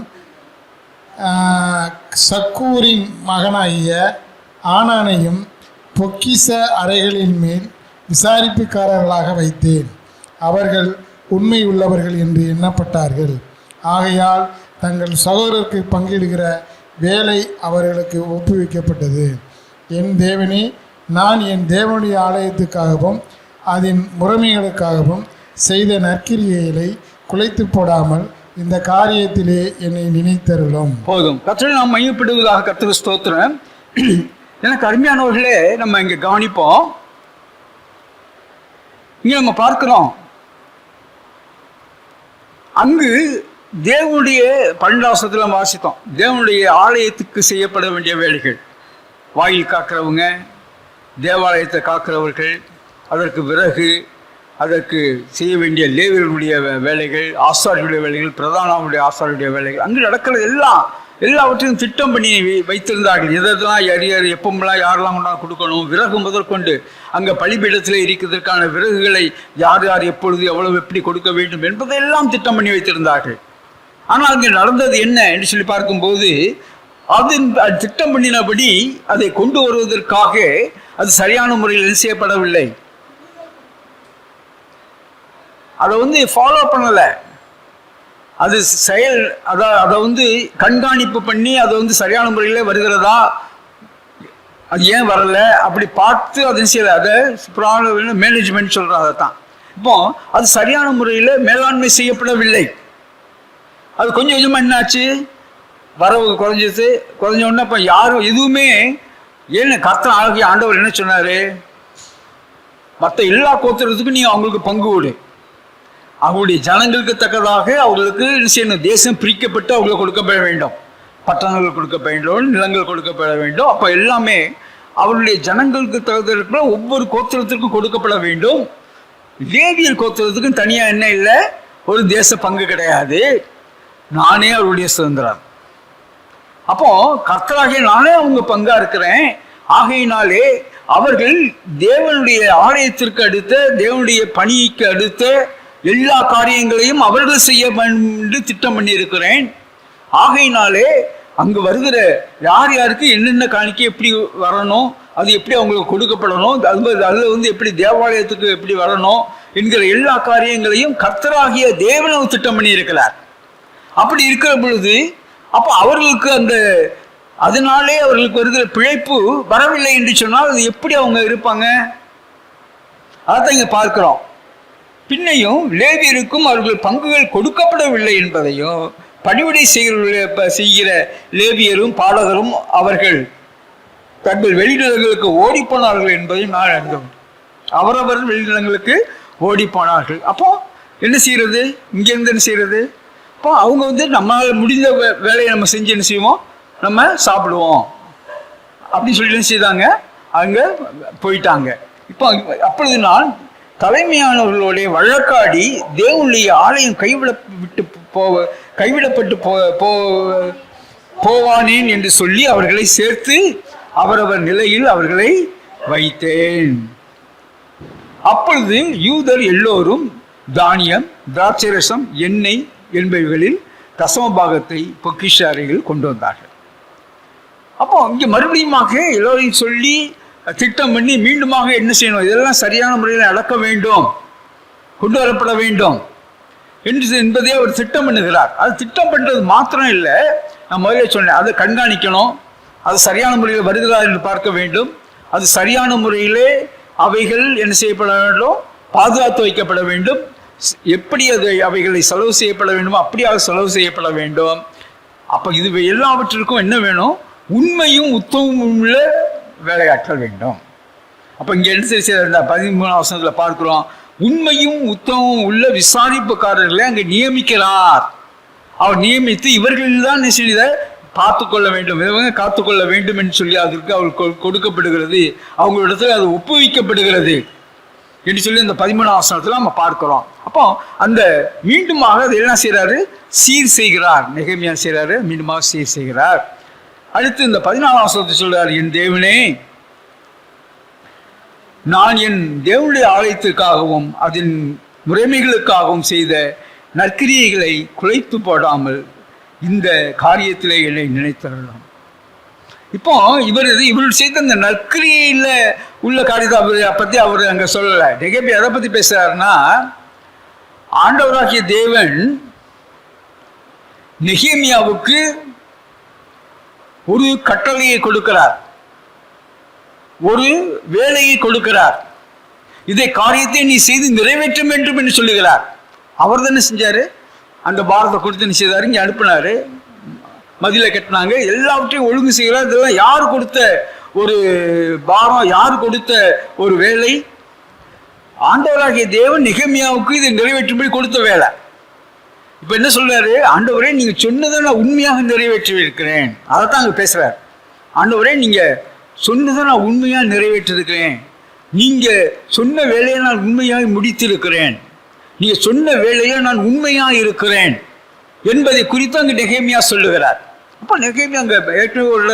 சக்கூரின் மகனாகிய ஆனானையும் பொக்கிஷ அறைகளின் மேல் விசாரிப்புக்காரர்களாக வைத்தேன். அவர்கள் உண்மை உள்ளவர்கள் என்று எண்ணப்பட்டார்கள். ஆகையால் தங்கள் சகோதரருக்கு பங்கிடுகிற வேலை அவர்களுக்கு ஒப்புவிக்கப்பட்டது. என் தேவனே, நான் என் தேவனுடைய ஆலயத்துக்காகவும் அதன் முறைமைகளுக்காகவும் செய்த நற்கிரியைகளை குலைத்து போடாமல் இந்த காரியத்திலே என்னை நினைத்தருளும். போதும். கர்த்தரை நாம் மையப்படுவதாக. கர்த்தருக்கு ஸ்தோத்திரம். எனக்கு அருமையானவர்களே, நம்ம இங்கே கவனிப்போம். இங்கே நம்ம பார்க்கிறோம், அங்கு தேவனுடைய 12 வாசித்தோம், தேவனுடைய ஆலயத்துக்கு செய்யப்பட வேண்டிய வேலைகள், வாயில் காக்கிறவங்க, தேவாலயத்தை காக்கிறவர்கள், அதற்கு விறகு, அதற்கு செய்ய வேண்டிய லேவியர்களுடைய வேலைகள், ஆசாரியுடைய வேலைகள், பிரதானமுடைய ஆசாரியுடைய வேலைகள், அங்கு நடக்கிறது எல்லாவற்றையும் திட்டம் பண்ணி வைத்திருந்தார்கள். எதெல்லாம் யார் எப்பமெல்லாம் யாரெல்லாம் கொண்டாந்து கொடுக்கணும், விறகு முதற்கொண்டு அங்கே பலிபீடத்தில் இருக்கிறதற்கான விறகுகளை யார் எப்பொழுது எவ்வளவு எப்படி கொடுக்க வேண்டும் என்பதையெல்லாம் திட்டம் பண்ணி வைத்திருந்தார்கள். ஆனால் அங்கே நடந்தது என்ன என்று சொல்லி பார்க்கும்போது, அது திட்டம் பண்ணினபடி அதை கொண்டு வருவதற்காக அது சரியான முறையில் செய்யப்படவில்லை. அதை ஃபாலோ பண்ணலை. அது செயல் அதை கண்காணிப்பு பண்ணி அதை சரியான முறையில் வருகிறதா, அது ஏன் வரல அப்படி பார்த்து அதை செய்யலை. அதை மேனேஜ்மெண்ட் சொல்கிறோம். அதை தான் இப்போ அது சரியான முறையில் மேலாண்மை செய்யப்படவில்லை. அது கொஞ்சம் கொஞ்சமாக என்னாச்சு, வரவு குறைஞ்ச உடனே இப்போ யாரும் எதுவுமே ஏன்னு கர்த்தர் ஆகிய ஆண்டவர் என்ன சொன்னார், மற்ற எல்லா கோத்திரத்துக்கும் நீ அவங்களுக்கு பங்கு கொடு, அவருடைய ஜனங்களுக்கு தக்கதாக அவர்களுக்கு செய்யணும். தேசம் பிரிக்கப்பட்டு அவங்களுக்கு கொடுக்கப்பட வேண்டும், பட்டணங்கள் கொடுக்கப்பட வேண்டும், நிலங்கள் கொடுக்கப்பட வேண்டும். அப்போ எல்லாமே அவருடைய ஜனங்களுக்கு தகுந்த ஒவ்வொரு கோத்திரத்திற்கும் கொடுக்கப்பட வேண்டும். லேவியர் கோத்திரத்துக்கும் தனியாக என்ன இல்லை, ஒரு தேச பங்கு கிடையாது. நானே அவருடைய சுதந்திரம். அப்போ கர்த்தராகிய நானே அவங்க பங்கா இருக்கிறேன். ஆகையினாலே அவர்கள் தேவனுடைய ஆலயத்திற்கு அடுத்த, தேவனுடைய பணிக்கு அடுத்த எல்லா காரியங்களையும் அவர்கள் செய்ய என்று திட்டம் பண்ணி இருக்கிறேன். ஆகையினாலே அங்கு வருகிற யாருக்கு என்னென்ன காணிக்கை எப்படி வரணும், அது எப்படி அவங்களுக்கு கொடுக்கப்படணும், அதில் எப்படி தேவாலயத்துக்கு எப்படி வரணும் என்கிற எல்லா காரியங்களையும் கர்த்தராகிய தேவன் திட்டம் பண்ணி இருக்கிறார். அப்படி இருக்கிற பொழுது அப்போ அவர்களுக்கு அதனாலே அவர்களுக்கு வருகிற பிழைப்பு வரவில்லை என்று சொன்னால் அது எப்படி அவங்க இருப்பாங்க? அதைத்தான் இங்கே பார்க்கிறோம். பின்னையும் லேவியருக்கும் அவர்கள் பங்குகள் கொடுக்கப்படவில்லை என்பதையும், பணிவிடை செய்கிற லேவியரும் பாடகரும் அவர்கள் தங்கள் வெளிநிலங்களுக்கு ஓடிப்போனார்கள் என்பதையும் நான் அறிந்தோம். அவரவர் வெளிநிலங்களுக்கு ஓடிப்போனார்கள். அப்போ என்ன செய்யறது? இங்கேருந்து என்ன செய்யறது? அப்போ அவங்க நம்மளால் முடிந்த வேலையை நம்ம செஞ்சு என்ன செய்வோம், நம்ம சாப்பிடுவோம் அப்படின்னு சொல்லி என்ன செய்தாங்க, அங்கே போயிட்டாங்க. இப்போ அப்பொழுது நான் தலைமையானவர்களுடைய வழக்காடி தேவனுடைய ஆலயம் கைவிடப்பட்டு போவானேன் என்று சொல்லி அவர்களை சேர்த்து அவரவர் நிலையில் அவர்களை வைத்தேன். அப்பொழுது யூதர் எல்லோரும் தானியம், திராட்சரசம், எண்ணெய் என்பவைகளில் தசமபாகத்தை பொக்கிஷ அறையில் கொண்டு வந்தார்கள். அப்போ இங்கே மறுபடியுமாக எல்லோரையும் சொல்லி திட்டம் பண்ணி மீண்டுமாக என்ன செய்யணும், இதெல்லாம் சரியான முறையில் நடக்க வேண்டும், கொண்டு வரப்பட வேண்டும் என்பதே அவர் திட்டம் பண்ணுகிறார். அது திட்டம் பண்ணுறது மாத்திரம் இல்லை, நான் முதல்ல சொன்னேன், அதை கண்காணிக்கணும், அது சரியான முறையில் வருகிறதா என்று பார்க்க வேண்டும், அது சரியான முறையிலே அவைகள் என்ன செய்யப்பட வேண்டும், பாதுகாத்து வைக்கப்பட வேண்டும், எப்படி அவைகளை செலவு செய்யப்பட வேண்டுமோ அப்படியாக செலவு செய்யப்பட வேண்டும். அப்போ இது எல்லாவற்றிற்கும் என்ன வேணும், உண்மையும் உத்தமமும் உள்ள வேலையாற்றல் வேண்டும். அப்போ இங்கே என்ன செய்ய 13ஆம் வசனத்தில் பார்க்கிறோம், உண்மையும் உத்தமமும் உள்ள விசாரிப்புக்காரர்களை அங்கே நியமிக்கிறார். அவர் நியமித்து இவர்களில் தான் செய்த காத்துக்கொள்ள வேண்டும், இவங்க காத்துக்கொள்ள வேண்டும் என்று சொல்லி அதற்கு அவர்கள் கொடுக்கப்படுகிறது, அவங்களிடத்தில் அது ஒப்புவிக்கப்படுகிறது என்று சொல்லி அந்த 13ஆம் வசனத்தில் நம்ம பார்க்கிறோம். அப்போ அந்த மீண்டுமாக அதை என்ன செய்கிறாரு, சீர் செய்கிறார். நெகேமியா செய்கிறாரு, மீண்டுமாக சீர் செய்கிறார். அடுத்து இந்த 14ஆம் வசனத்தை சொல்றார், என் தேவனே, நான் என் தேவனுடைய ஆலயத்திற்காகவும் அதன் முறைமைகளுக்காகவும் செய்த நற்கிரியைகளை குலைத்து போடாமல் இந்த காரியத்திலே என்னை நினைத்தரலாம். இப்போ இவர் செய்த அந்த நற்கிரியில உள்ள காரியத்தை அவரை பற்றி அவர் அங்கே சொல்லலை. நெகேமியா எதை பற்றி பேசுறாருன்னா, ஆண்டவராகிய தேவன் நெகேமியாவுக்கு ஒரு கட்டளையை கொடுக்கிறார், ஒரு வேலையை கொடுக்கிறார். இதை காரியத்தை நீ செய்து நிறைவேற்ற வேண்டும் என்று சொல்லுகிறார். அவர் தானே செஞ்சாரு, அந்த பாரத்தை கொடுத்து என்ன செய்தாரு, இங்கே அனுப்பினாரு, மதிலை கட்டினாங்க, எல்லாவற்றையும் ஒழுங்கு செய்கிறார். இதெல்லாம் யார் கொடுத்த ஒரு பாரம், யார் கொடுத்த ஒரு வேலை? ஆண்டவராகிய தேவன் நெகேமியாவுக்கு இதை நிறைவேற்றும்படி கொடுத்த வேலை. இப்போ என்ன சொல்றாரு? ஆண்டவரே நீங்க சொன்னதை நான் உண்மையாக நிறைவேற்றி இருக்கிறேன். அதைத்தான் அங்கே பேசுறார். ஆண்டவரே நீங்க சொன்னதை நான் உண்மையாக நிறைவேற்றிருக்கிறேன். நீங்க சொன்ன வேலையை நான் உண்மையாக முடித்திருக்கிறேன். நீங்க சொன்ன வேலையை நான் உண்மையாக இருக்கிறேன் என்பதை குறித்து அங்கே நெகேமியா சொல்லுகிறார். அப்போ நெகேமியா அங்கே ஏற்கனவே உள்ள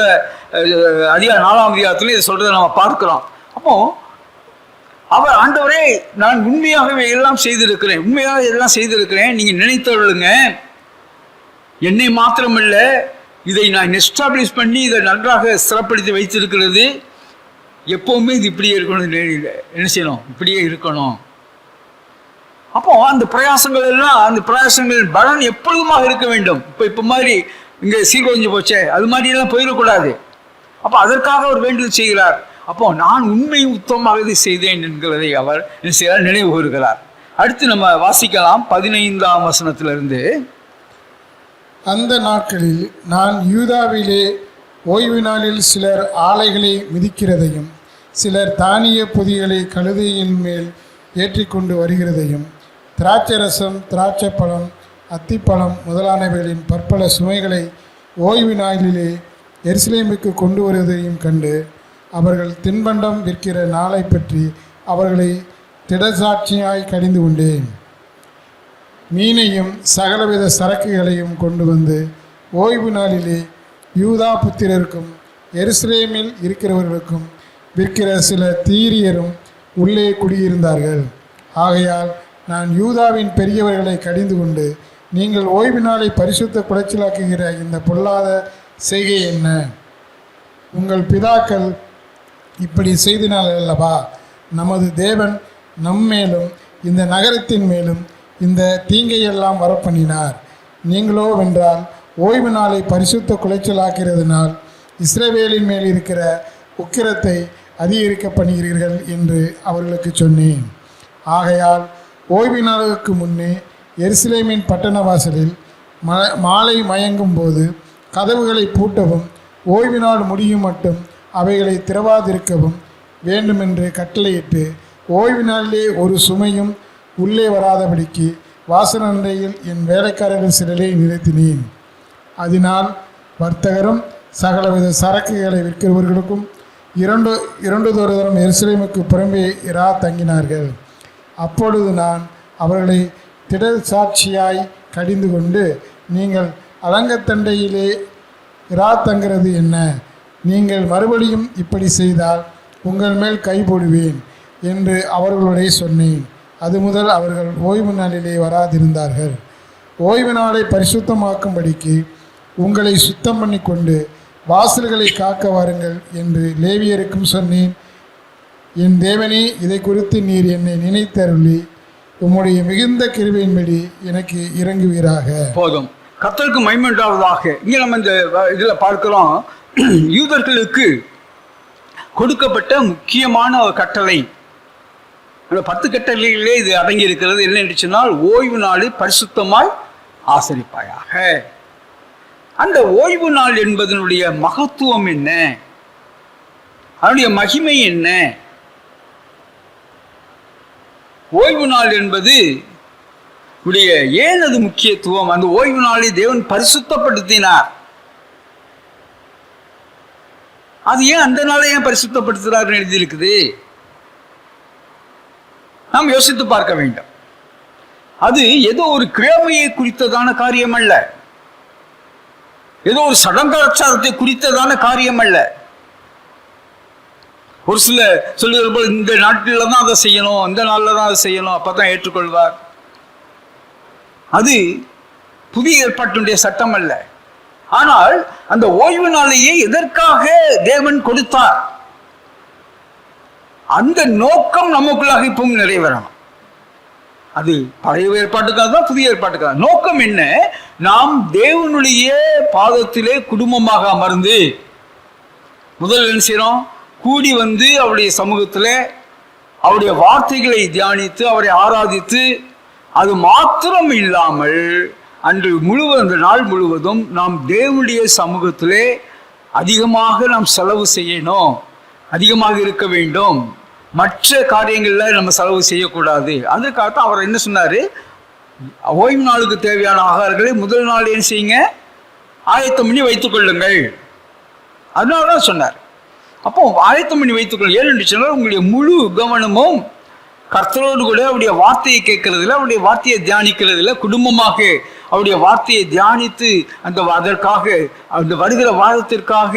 அதிகாரம் 4ஆம் அதிகாரத்தில் இதை சொல்றதை நம்ம பார்க்கிறோம். அப்போ அவர் ஆண்டவரே நான் உண்மையாகவே எல்லாம் செய்திருக்கிறேன், உண்மையாக எல்லாம் செய்திருக்கிறேன். நீங்க நினைத்தருளுங்க. என்னை மாத்திரமல்ல, இதை நான் எஸ்டாப்ளிஷ் பண்ணி இதை நன்றாக சிறப்படுத்தி வைத்திருக்கிறது. எப்பவுமே இது இப்படியே இருக்கணும், என்ன செய்யணும், இப்படியே இருக்கணும். அப்போ அந்த பிரயாசங்கள் எல்லாம், அந்த பிரயாசங்கள் பலன் எப்பொழுதுமாக இருக்க வேண்டும். இப்போ மாதிரி இங்கே சீர்குலைஞ்சு போச்சே, அது மாதிரி எல்லாம் போயிடக்கூடாது. அப்போ அதற்காக அவர் வேண்டுதல் செய்கிறார். அப்போ நான் உண்மை உத்தமமாக இதை செய்தேன் என்கிறதை அவர் என்ன செய்கிறார்? நினைவு கூறுகிறார். அடுத்து நம்ம வாசிக்கலாம் 15ஆம் வசனத்திலிருந்து. அந்த நாட்களில் நான் யூதாவிலே ஓய்வு நாளில் சிலர் ஆலைகளை மிதிக்கிறதையும் சிலர் தானிய பொதிகளை கழுதையின் மேல் ஏற்றிக்கொண்டு வருகிறதையும் திராட்சரசம், திராட்சைப்பழம், அத்திப்பழம் முதலானவைகளின் பற்பல சுமைகளை ஓய்வு நாளிலே எருசலேமுக்கு கொண்டு வருவதையும் கண்டு அவர்கள் தின்பண்டம் விற்கிற நாளை பற்றி அவர்களை திடசாட்சியாய் கடிந்து கொண்டேன். மீனையும் சகலவித சரக்குகளையும் கொண்டு வந்து ஓய்வு நாளிலே யூதா புத்திரருக்கும் எருசலேமில் இருக்கிறவர்களுக்கும் விற்கிற சில தீரியரும் உள்ளே குடியிருந்தார்கள். ஆகையால் நான் யூதாவின் பெரியவர்களை கடிந்து கொண்டு, நீங்கள் ஓய்வு நாளை பரிசுத்த குலைச்சலாக்குகிற இந்த பொல்லாத செய்கை என்ன? உங்கள் பிதாக்கள் இப்படி செய்தினால் அல்லவா நமது தேவன் நம்மேலும் இந்த நகரத்தின் மேலும் இந்த தீங்கையெல்லாம் வரப்பண்ணினார். நீங்களோ வென்றால் ஓய்வு நாளை பரிசுத்த குலைச்சலாக்கிறதுனால் இஸ்ரவேலின் மேல் இருக்கிற உக்கிரத்தை அதிகரிக்க பண்ணுகிறீர்கள் என்று அவர்களுக்கு சொன்னேன். ஆகையால் ஓய்வு நாளுக்கு முன்னே எருசலேமின் பட்டண வாசலில் மாலை மயங்கும் போது கதவுகளை பூட்டவும் ஓய்வு நாள் முடியும் மட்டும் அவைகளை திறவாதிருக்கவும் வேண்டுமென்று கட்டளையிட்டு ஓய்வு நாளிலே ஒரு சுமையும் உள்ளே வராதபடிக்கு வாசலண்டையில் என் வேலைக்காரர்கள் சிலரை நிறுத்தினேன். அதனால் வர்த்தகரும் சகலவித சரக்குகளை விற்கிறவர்களுக்கும் இரண்டு தரம் எருசலேமுக்கு புறம்பே இரா தங்கினார்கள். அப்பொழுது நான் அவர்களை திடசாட்சியாய் கடிந்து கொண்டு, நீங்கள் அலங்கத்தண்டையிலே இரா தங்கிறது என்ன? நீங்கள் மறுபடியும் இப்படி செய்தால் உங்கள் மேல் கை போடுவேன் என்று அவர்களுடைய சொன்னேன். அது முதல் அவர்கள் ஓய்வு நாளிலே வராதிருந்தார்கள். ஓய்வு நாளை பரிசுத்தமாக்கும்படிக்கு உங்களை சுத்தம் பண்ணி கொண்டு வாசல்களை காக்க வாருங்கள் என்று லேவியருக்கும் சொன்னேன். என் தேவனே, இதை குறித்து நீர் என்னை நினைத்தருளி உம்முடைய மிகுந்த கிருபையின்படி எனக்கு இறங்குவீராக. போதும். கர்த்தருக்கு மகிமை உண்டாவதாக. இங்கே நம்ம இந்த இதில் பார்க்கிறோம், யூதர்களுக்கு கொடுக்கப்பட்ட முக்கியமான ஒரு கட்டளை, அந்த 10 கட்டளைகளிலே இது அடங்கி இருக்கிறது. என்ன என்று சொன்னால், ஓய்வு நாளை பரிசுத்தமாய் ஆசரிப்பாயாக. அந்த ஓய்வு நாள் என்பதனுடைய மகத்துவம் என்ன? அதனுடைய மகிமை என்ன? ஓய்வு நாள் என்பது ஏன் அது முக்கியத்துவம்? அந்த ஓய்வு நாளை தேவன் பரிசுத்தப்படுத்தினார். அது ஏன் அந்த நாளை ஏன் பரிசுத்தப்படுத்துகிறார் எழுதியிருக்குது? நாம் யோசித்து பார்க்க வேண்டும். அது ஏதோ ஒரு கிழமையை குறித்ததான காரியம் அல்ல, ஏதோ ஒரு சடங்காச்சாரத்தை குறித்ததான காரியம் அல்ல. ஒரு சில சொல்லுகிற போல் இந்த நாட்டில் தான் அதை செய்யணும், இந்த நாளில் தான் அதை செய்யணும், அப்பதான் ஏற்றுக்கொள்வார். அது புதிய ஏற்பாட்டினுடைய சட்டம் அல்ல. ஆனால் அந்த ஓய்வு நாளையே எதற்காக தேவன் கொடுத்தார்? அந்த நோக்கம் நமக்குள்ளாக இப்பவும் நிறைவேறணும். அது பழைய ஏற்பாட்டுக்காக தான், புதிய ஏற்பாட்டுக்காக. நோக்கம் என்ன? நாம் தேவனுடைய பாதத்திலே குடும்பமாக அமர்ந்து முதல் என்ன செய்யறோம்? கூடி வந்து அவருடைய சமூகத்தில் அவருடைய வார்த்தைகளை தியானித்து அவரை ஆராதித்து, அது மாத்திரம் இல்லாமல் அன்று முழுவதும், அந்த நாள் முழுவதும் நாம் தேவனுடைய சமூகத்திலே அதிகமாக நாம் செலவு செய்யணும், அதிகமாக இருக்க வேண்டும். மற்ற காரியங்களில் நம்ம செலவு செய்யக்கூடாது. அதற்காகத்தான் அவர் என்ன சொன்னார்? ஓய்வு நாளுக்கு தேவையான ஆகாரங்களை முதல் நாள் என்ன செய்யுங்க, ஆயத்தம் பண்ணி வைத்துக் கொள்ளுங்கள். அதனால தான் சொன்னார். அப்போ ஆயத்தம் பண்ணி வைத்துக் கொள்ளுங்கள். ஏன்னு சொன்னால் உங்களுடைய முழு கவனமும் கர்த்தரோடு கூட அவருடைய வார்த்தையை கேட்கறதுல, அவருடைய வார்த்தையை தியானிக்கிறதுல, குடும்பமாக அவருடைய வார்த்தையை தியானித்து அதற்காக அந்த வருகிற வாதத்திற்காக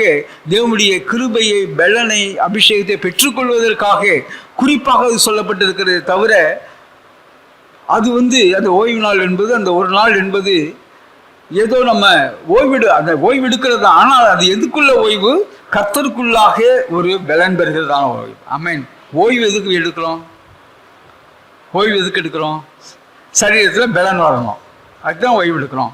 தேவனுடைய கிருபையை, பெலனை, அபிஷேகத்தை பெற்றுக்கொள்வதற்காக குறிப்பாக அது சொல்லப்பட்டிருக்கிறது. தவிர அது அந்த ஓய்வு நாள் என்பது, அந்த ஒரு நாள் என்பது ஏதோ நம்ம ஓய்வெடுக்கிறது தான். ஆனால் அது எதுக்குள்ள ஓய்வு? கர்த்தருக்குள்ளாக ஒரு பலன் பெறுகிறதான ஓய்வு. ஆமென். ஓய்வு எதுக்கு எடுக்கிறோம்? ஓய்வு எதுக்கு எடுக்கிறோம்? சரீரத்தில் பலன் வரணும், அதுதான் ஓய்வு எடுக்கிறோம்.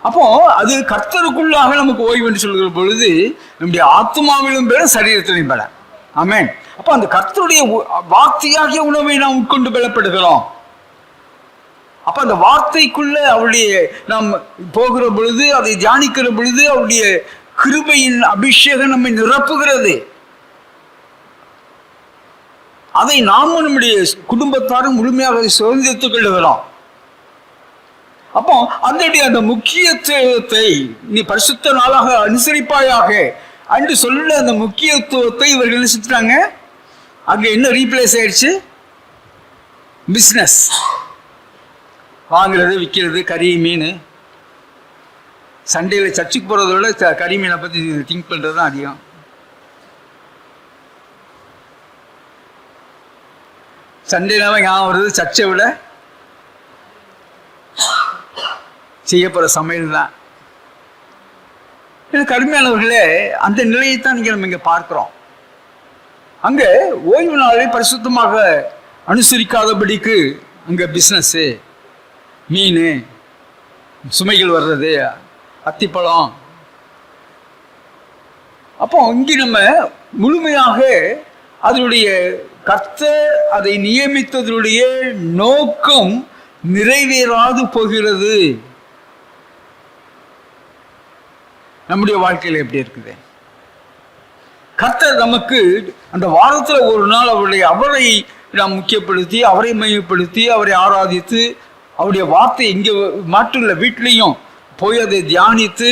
அப்போ அது கர்த்தருக்குள்ளாக நமக்கு ஓய்வு என்று சொல்கிற பொழுது நம்முடைய ஆத்மாவிலும் பலன், சரீரத்திலும் பலன். ஆமென். அப்போ அந்த கர்த்தருடைய வார்த்தையாகிய உணவை நாம் உட்கொண்டு பலப்படுகிறோம். அப்ப அந்த வார்த்தைக்குள்ள அவருடைய நாம் போகிற பொழுது, அதை தியானிக்கிற பொழுது அவருடைய கிருபையின் அபிஷேகம் நம்மை நிரப்புகிறது. அதை நாமும் நம்முடைய குடும்பத்தாரும் முழுமையாக சுதந்திரத்துக் கொள்ளுகிறோம். அப்போ அந்த முக்கியத்துவத்தை நீ பரிசுத்த நாளாக அனுசரிப்பாயாக அன்று சொல்ல அந்த முக்கியத்துவத்தை இவர்கள் என்ன செஞ்சுட்டாங்க? அங்க என்ன ரீப்ளேஸ் ஆயிடுச்சு? பிஸ்னஸ், வாங்குறது, விற்கிறது, கறி மீன். சண்டேயில் சர்ச்சுக்கு போகிறத விட கறி மீனை பற்றி திங்க் பண்ணுறது தான் அதிகம். சண்டேனாவே ஞாபகம் வருது, சர்ச்சை விட செய்ய போகிற சமையல் தான். எனக்கு கடுமையானவர்களே, அந்த நிலையைத்தான் நம்ம இங்கே பார்க்குறோம். அங்கே ஓய்வு நாளை பரிசுத்தமாக அனுசரிக்காதபடிக்கு அங்கே பிஸ்னஸ்ஸு, மீன், சுமைகள் வர்றது, அத்திப்பழம். அப்போ இங்கே நம்ம முழுமையாக அதனுடைய கர்த்தர் அதை நியமித்ததனுடைய நோக்கம் நிறைவேறாது போகிறது. நம்முடைய வாழ்க்கையில் எப்படி இருக்குது? கர்த்தர் நமக்கு அந்த வாரத்தில் ஒரு நாள் அவரை நாம் முக்கியப்படுத்தி, அவரை மையப்படுத்தி, அவரை ஆராதித்து, அவருடைய வார்த்தை இங்கே மாற்றுள்ள வீட்லேயும் போய் அதை தியானித்து,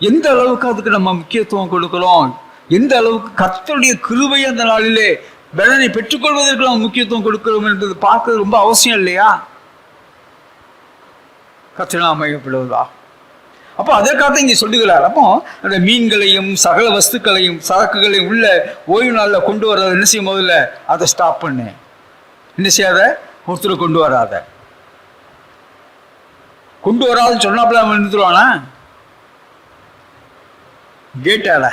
எந்த அளவுக்கு அதுக்கு நம்ம முக்கியத்துவம் கொடுக்கிறோம், எந்த அளவுக்கு கர்த்தருடைய கிருபை அந்த நாளிலே பலனை பெற்றுக்கொள்வதற்கு நம்ம முக்கியத்துவம் கொடுக்கிறோம் என்பது பார்க்கறது ரொம்ப அவசியம் இல்லையா? கர்த்தரால் மையப்படுவதா? அப்போ அதற்காக இங்கே சொல்லுகிறார். அப்போ அந்த மீன்களையும் சகல வஸ்துக்களையும் சரக்குகளையும் உள்ள ஓய்வு நாளில் கொண்டு வர்றதை என்ன செய்யும்? முதல்ல அதை ஸ்டாப் பண்ணு. என்ன செய்யாத? ஒருத்தர் கொண்டு வராத. கொண்டு வராதுன்னு சொன்னாப்புல அவன் நிறுத்துருவானா? கேட்டால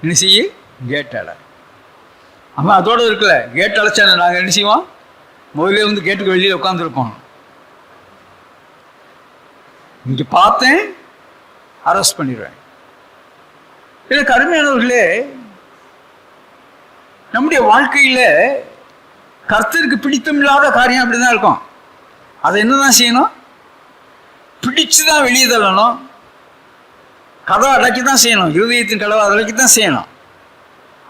என்ன செய்ய? கேட்டால அவன் அதோட இருக்குல்ல, கேட் அழைச்சா நாங்கள் என்ன செய்வோம்? முதல்ல கேட்டுக்கு வெளியில் உட்காந்துருப்போம். இங்க பார்த்தேன், அரெஸ்ட் பண்ணிடுவேன். எனக்கு அருமையானவர்களே, நம்முடைய வாழ்க்கையில கர்த்தருக்கு பிடித்தமில்லாத காரியம் அப்படிதான் இருக்கும். அதை என்னதான் செய்யணும்? பிடிச்சுதான் வெளியே தள்ளணும். கதவை அடக்கி தான் செய்யணும். இருதயத்தின் கதவை அடக்கி தான் செய்யணும்.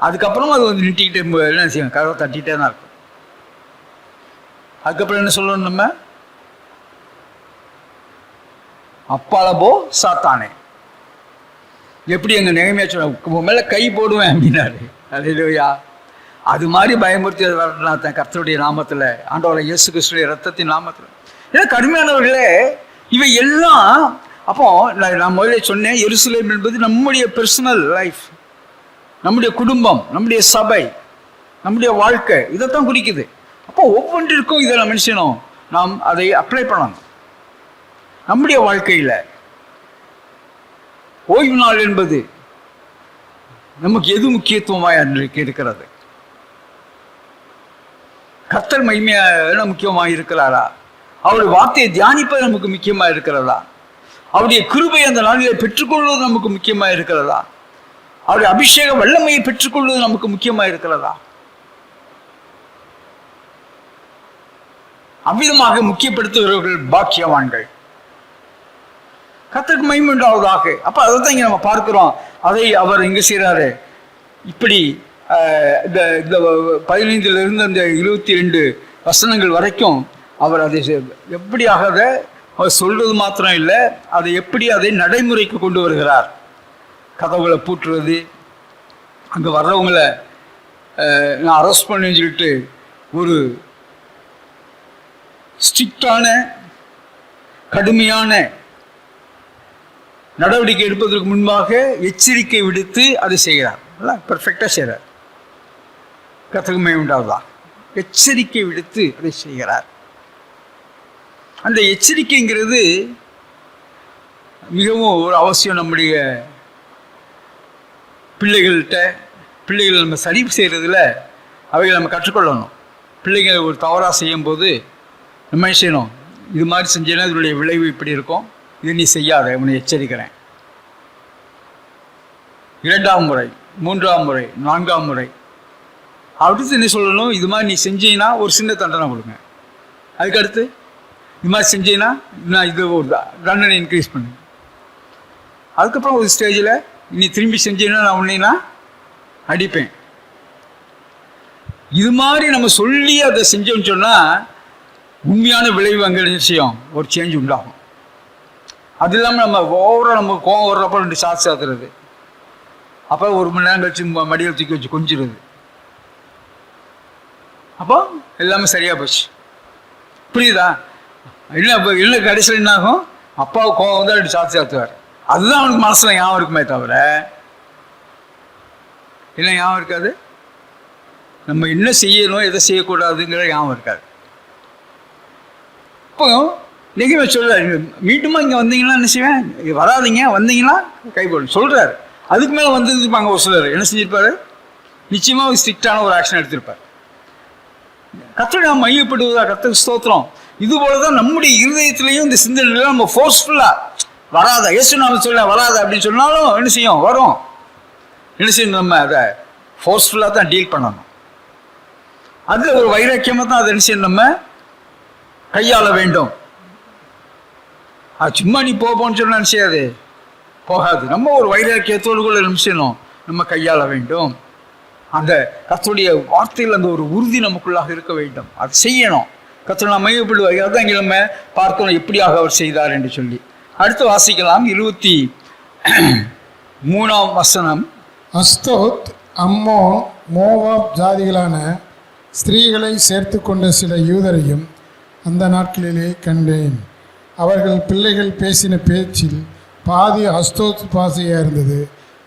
அதுக்கப்புறம் அது நிட்டிக்கிட்டே என்ன செய்யணும்? கதவை தட்டிகிட்டே தான் இருக்கும். அதுக்கப்புறம் என்ன சொல்லணும்? நம்ம அப்பாலபோ சாத்தானே, எப்படி எங்க நெகமையா சொன்ன மேல கை போடுவேன் அப்படின்னாரு. அல்லேலூயா. அது மாதிரி பயமுறுத்தி வரலாம் கர்த்தருடைய நாமத்துல, ஆண்டவராகிய இயேசு கிறிஸ்துவின் இரத்தத்தின் நாமத்துல. ஏன்னா கடுமையானவர்களே, இவை எல்லாம் அப்போ நான் முதல்ல சொன்னேன், எருசலேம் என்பது நம்முடைய பர்சனல் லைஃப், நம்முடைய குடும்பம், நம்முடைய சபை, நம்முடைய வாழ்க்கை, இதைத்தான் குறிக்குது. அப்போ ஒவ்வொன்றிற்கும் இதை நம்ம செய்யணும், நாம் அதை அப்ளை பண்ணணும். நம்முடைய வாழ்க்கையில் ஓய்வு நாள் என்பது நமக்கு எது முக்கியத்துவமாக அன்றைக்கு இருக்கிறது? கர்த்தர் மகிமையான முக்கியமாக இருக்கிறாரா? அவருடைய வார்த்தையை தியானிப்பது நமக்கு முக்கியமாக இருக்கிறதா? அவருடைய கிருபை அந்த நாளிலே பெற்றுக்கொள்வது நமக்கு முக்கியமாக இருக்கிறதா? அவருடைய அபிஷேக வல்லமையை பெற்றுக்கொள்வது நமக்கு முக்கியமாக இருக்கிறதா? அவ்விதமாக முக்கியப்படுத்துகிறவர்கள் பாக்கியவான்கள். கர்த்தருக்கு மகிமை உண்டாவதாக. அப்ப அதை தான் இங்க நம்ம பார்க்கிறோம். அதை அவர் இங்க செய்யறாரு. இப்படி இந்த 15 அந்த 22 வசனங்கள் வரைக்கும் அவர் அதை எப்படியாக அதை அவர் சொல்றது மாத்திரம் இல்லை, அதை எப்படி அதை நடைமுறைக்கு கொண்டு வருகிறார். கதவுகளை பூட்டுறது, அங்கே வர்றவங்களை நான் அரெஸ்ட் பண்ணேன்னு சொல்லிட்டு ஒரு ஸ்ட்ரிக்டான கடுமையான நடவடிக்கை எடுப்பதற்கு முன்பாக எச்சரிக்கை விடுத்து அதை செய்கிறார். பெர்ஃபெக்டாக செய்கிறார். கர்த்தருக்கு மகிமை உண்டாவதாக. எச்சரிக்கை விடுத்து அதை செய்கிறார். அந்த எச்சரிக்கைங்கிறது மிகவும் ஒரு அவசியம். நம்முடைய பிள்ளைகள் நம்ம சரி செய்கிறதுல அவைகளை நம்ம கற்றுக்கொள்ளணும். பிள்ளைகள் ஒரு தவறாக செய்யும்போது நம்ம என்ன செய்யணும், இது மாதிரி செஞ்சேன்னா இதனுடைய விளைவு இப்படி இருக்கும், இது நீ செய்யாத, உன்னை எச்சரிக்கிறேன். 2ஆம் முறை, 3ஆம் முறை, 4ஆம் முறை அடுத்து என்ன சொல்லணும், இது மாதிரி நீ செஞ்சீங்கன்னா ஒரு சின்ன தண்டனை கொடுங்க. அதுக்கடுத்து இது மாதிரி செஞ்சீங்கன்னா நான் இது ஒரு தண்டனை இன்க்ரீஸ் பண்ணு. அதுக்கப்புறம் ஒரு ஸ்டேஜில் நீ திரும்பி செஞ்சீங்கன்னா நான் உன்னைனா அடிப்பேன். இது மாதிரி நம்ம சொல்லி அதை செஞ்சோம்னு சொன்னால் உண்மையான விளைவு அங்கே நிச்சயம் ஒரு சேஞ்ச் உண்டாகும். அது இல்லாமல் நம்ம ஓவராக நம்ம கோவம் வர்றப்போ 2 ஷாட் சாத்துறது, அப்போ 1 மணி நேரம் கழிச்சு மடியில் தூக்கி வச்சு கொஞ்சிடுறது, அப்போ எல்லாமே சரியாக போச்சு. புரியுதா? இல்லை கடைசியில் என்ன ஆகும், அப்பாவை கோவம் வந்து 2 ஷாட் சாத்துவார். அதுதான் அவனுக்கு மனசில் ஞாபகம் இருக்குமே தவிர இல்லை ஞாபகம் இருக்காது. நம்ம என்ன செய்யணும் எதை செய்யக்கூடாதுங்கிற ஞாபகம் இருக்காது. இப்போ நீங்கள் சொல்ல மீண்டுமா இங்கே வந்தீங்கன்னா என்ன செய்வேன், வராதிங்க, வந்தீங்கன்னா கை போடணும் சொல்கிறாரு. அதுக்கு மேலே வந்துருப்பாங்க ஒரு சிலர் என்ன செஞ்சிருப்பாரு, நிச்சயமாக ஒரு ஸ்ட்ரிக்டான ஒரு ஆக்ஷன் எடுத்திருப்பார். கர்த்தரை நாம் மையப்படுவதா, கர்த்தருக்கு ஸ்தோத்திரம். இது போல தான் நம்முடைய இருதயத்திலையும் இந்த சிந்தனையில நம்ம ஃபோர்ஸ்ஃபுல்லாக வராத, இயேசு நாம சொல்ல வராத அப்படின்னு சொன்னாலும் என்ன செய்யும், வரும். என்ன செய்யணும், நம்ம அதை ஃபோர்ஸ்ஃபுல்லாக தான் டீல் பண்ணணும். அதில் ஒரு வைராக்கியமாக தான் அதை என்ன செய்யணும், நம்ம கையாள வேண்டும். அது சும்மா நீ போன்னு சொன்னா என்ன செய்யாது, போகாது. நம்ம ஒரு வைராக்கியத்தோடு கூட என்ன செய்யணும், நம்ம கையாள வேண்டும். அந்த கர்த்தருடைய வார்த்தையில் அந்த ஒரு உறுதி நமக்குள்ளாக இருக்க வேண்டும். அது செய்யணும். கர்த்தர் நாம் மையப்படுவாங்க. அதுதான் இங்கே நம்ம பார்க்கணும் எப்படியாக அவர் செய்தார் என்று சொல்லி. அடுத்து வாசிக்கலாம் 23ஆம் வசனம். அஸ்தோத், அம்மோன், மோவாப் ஜாதிகளான ஸ்திரீகளை சேர்த்து கொண்ட சில யூதரையும் அந்த நாட்களிலே கண்டேன். அவர்கள் பிள்ளைகள் பேசின பேச்சில் பாதி அஸ்தோத் பாஷையாக இருந்தது.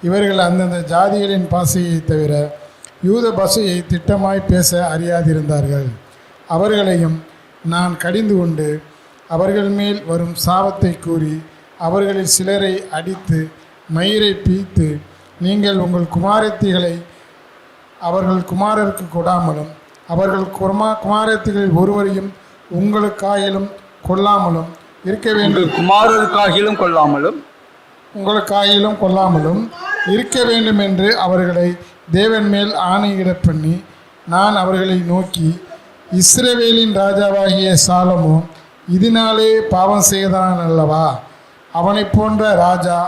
இவர்கள் அந்தந்த ஜாதிகளின் பாஷையை தவிர யூத பாஷையை திட்டமாய் பேச அறியாதிருந்தார்கள். அவர்களையும் நான் கடிந்து கொண்டு அவர்கள் மேல் வரும் சாபத்தை கூறி அவர்களில் சிலரை அடித்து மயிரை பீத்து, நீங்கள் உங்கள் குமாரத்திகளை அவர்கள் குமாரருக்கு கொடாமலும் அவர்கள் குமாரத்திகளில் ஒருவரையும் உங்களுக்காயிலும் கொள்ளாமலும் இருக்க வேண்டும், குமாரருக்காகிலும் கொள்ளாமலும் உங்களுக்காயிலும் கொள்ளாமலும் இருக்க வேண்டும் என்று அவர்களை தேவன் மேல் ஆணையிட பண்ணி, நான் அவர்களை நோக்கி, இஸ்ரவேலின் ராஜாவாகிய சாலமோ இதனாலே பாவம் செய்தான் அல்லவா? அவனை போன்ற ராஜா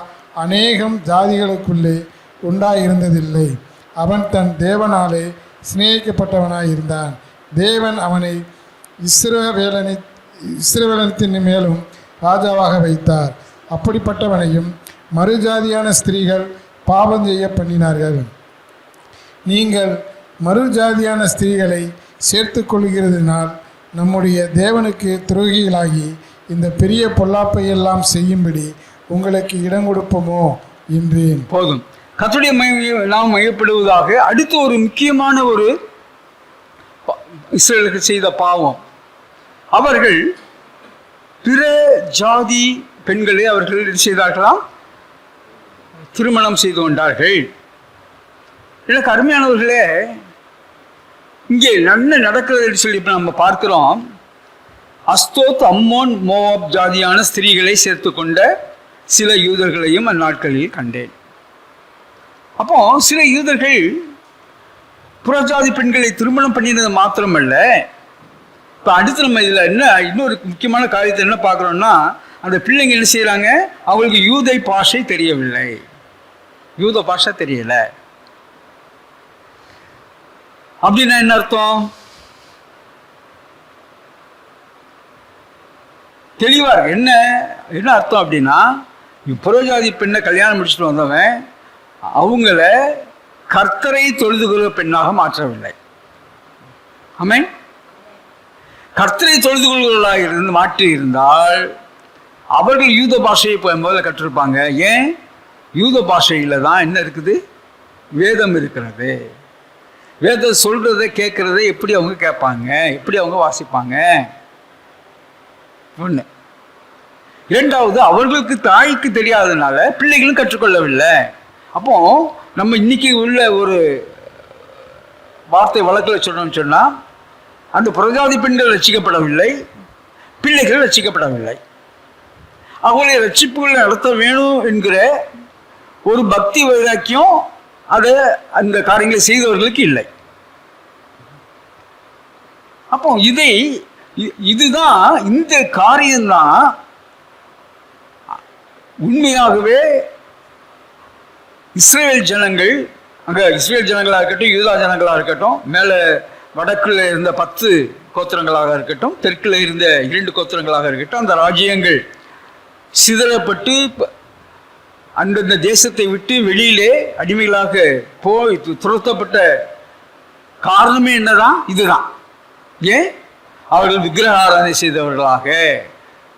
அநேகம் ஜாதிகளுக்குள்ளே உண்டாயிருந்ததில்லை. அவன் தன் தேவனாலே சிநேகிக்கப்பட்டவனாயிருந்தான். தேவன் அவனை இஸ்ரவேலத்தின் மேலும் ராஜாவாக வைத்தார். அப்படிப்பட்டவனையும் மறுஜாதியான ஸ்திரீகள் பாவம் செய்ய பண்ணினார்கள். நீங்கள் மறுஜாதியான ஸ்திரீகளை சேர்த்து கொள்கிறதுனால் நம்முடைய தேவனுக்கு துரோகிகளாகி இந்த பெரிய பொல்லாப்பையெல்லாம் செய்யும்படி உங்களுக்கு இடம் கொடுப்போமோ என்றேன். போதும். கர்த்தருடைய நாம் மையப்படுவதாக. அடுத்து ஒரு முக்கியமான ஒரு இஸ்ரவேலுக்கு செய்த பாவம், அவர்கள் பிற ஜாதி பெண்களை அவர்கள் செய்தார்களாம், திருமணம் செய்து கொண்டார்கள். எனக்கு அருமையானவர்களே, இங்கே நன்மை நடக்கிறது சொல்லி இப்போ நம்ம பார்க்கிறோம். அஸ்தோத், அம்மோன், மோவாப் ஜாதியான ஸ்திரீகளை சேர்த்து கொண்ட சில யூதர்களையும் அந்நாட்களில் கண்டேன். அப்போ சில யூதர்கள் புறஜாதி பெண்களை திருமணம் பண்ணினது மாத்திரமல்ல, இப்போ அடுத்து நம்ம இதில் என்ன இன்னொரு முக்கியமான காரியத்தை என்ன பார்க்குறோம்னா, அந்த பிள்ளைங்க என்ன செய்கிறாங்க, அவங்களுக்கு யூதை பாஷை தெரியவில்லை, யூத பாஷை தெரியலை. அப்படின்னா என்ன அர்த்தம்? தெளிவாக இருக்கு. என்ன என்ன அர்த்தம் அப்படின்னா, புறஜாதி பெண்ணை கல்யாணம் முடிச்சுட்டு வந்தவன் அவங்கள கர்த்தரை தொழுது கொள்கிற பெண்ணாக மாற்றவில்லை. ஆமென். கர்த்தரை தொழுது கொள்கிறவர்களாக இருந்து மாற்றி இருந்தால் அவர்கள் யூத பாஷையை முதல்ல கற்றிருப்பாங்க. ஏன்? யூத பாஷையில் தான் என்ன இருக்குது? வேதம் இருக்கிறது. வேதம் சொல்றதை கேட்கறதை எப்படி அவங்க கேட்பாங்க, எப்படி அவங்க வாசிப்பாங்க? ஒன்று. இரண்டாவது, அவர்களுக்கு தாய்க்கு தெரியாததுனால பிள்ளைகளும் கற்றுக்கொள்ளவில்லை. அப்போ நம்ம இன்னைக்கு உள்ள ஒரு வார்த்தை வழக்கில் சொல்லணும்னு சொன்னால், அந்த புறஜாதி பெண்கள் ரட்சிக்கப்படவில்லை, பிள்ளைகள் ரட்சிக்கப்படவில்லை. அவங்களை ரட்சிப்புகளை நடத்த வேணும் என்கிற ஒரு பக்தி வைராக்கியம் அதை அந்த காரியங்களை செய்தவர்களுக்கு இல்லை. அப்போ இதுதான் இந்த காரியம்தான் உண்மையாகவே இஸ்ரேல் ஜனங்கள், அங்கே இஸ்ரேல் ஜனங்களாக இருக்கட்டும், யூதா ஜனங்களாக இருக்கட்டும், மேலே வடக்கில் இருந்த 10 கோத்திரங்களாக இருக்கட்டும், தெற்கில் இருந்த 2 கோத்திரங்களாக இருக்கட்டும், அந்த ராஜ்யங்கள் சிதறப்பட்டு அந்தந்த தேசத்தை விட்டு வெளியிலே அடிமைகளாக போய் துரத்தப்பட்ட காரணமே என்னதான்? இதுதான். ஏன்? அவர்கள் விக்கிரக ஆராதனை செய்தவர்களாக,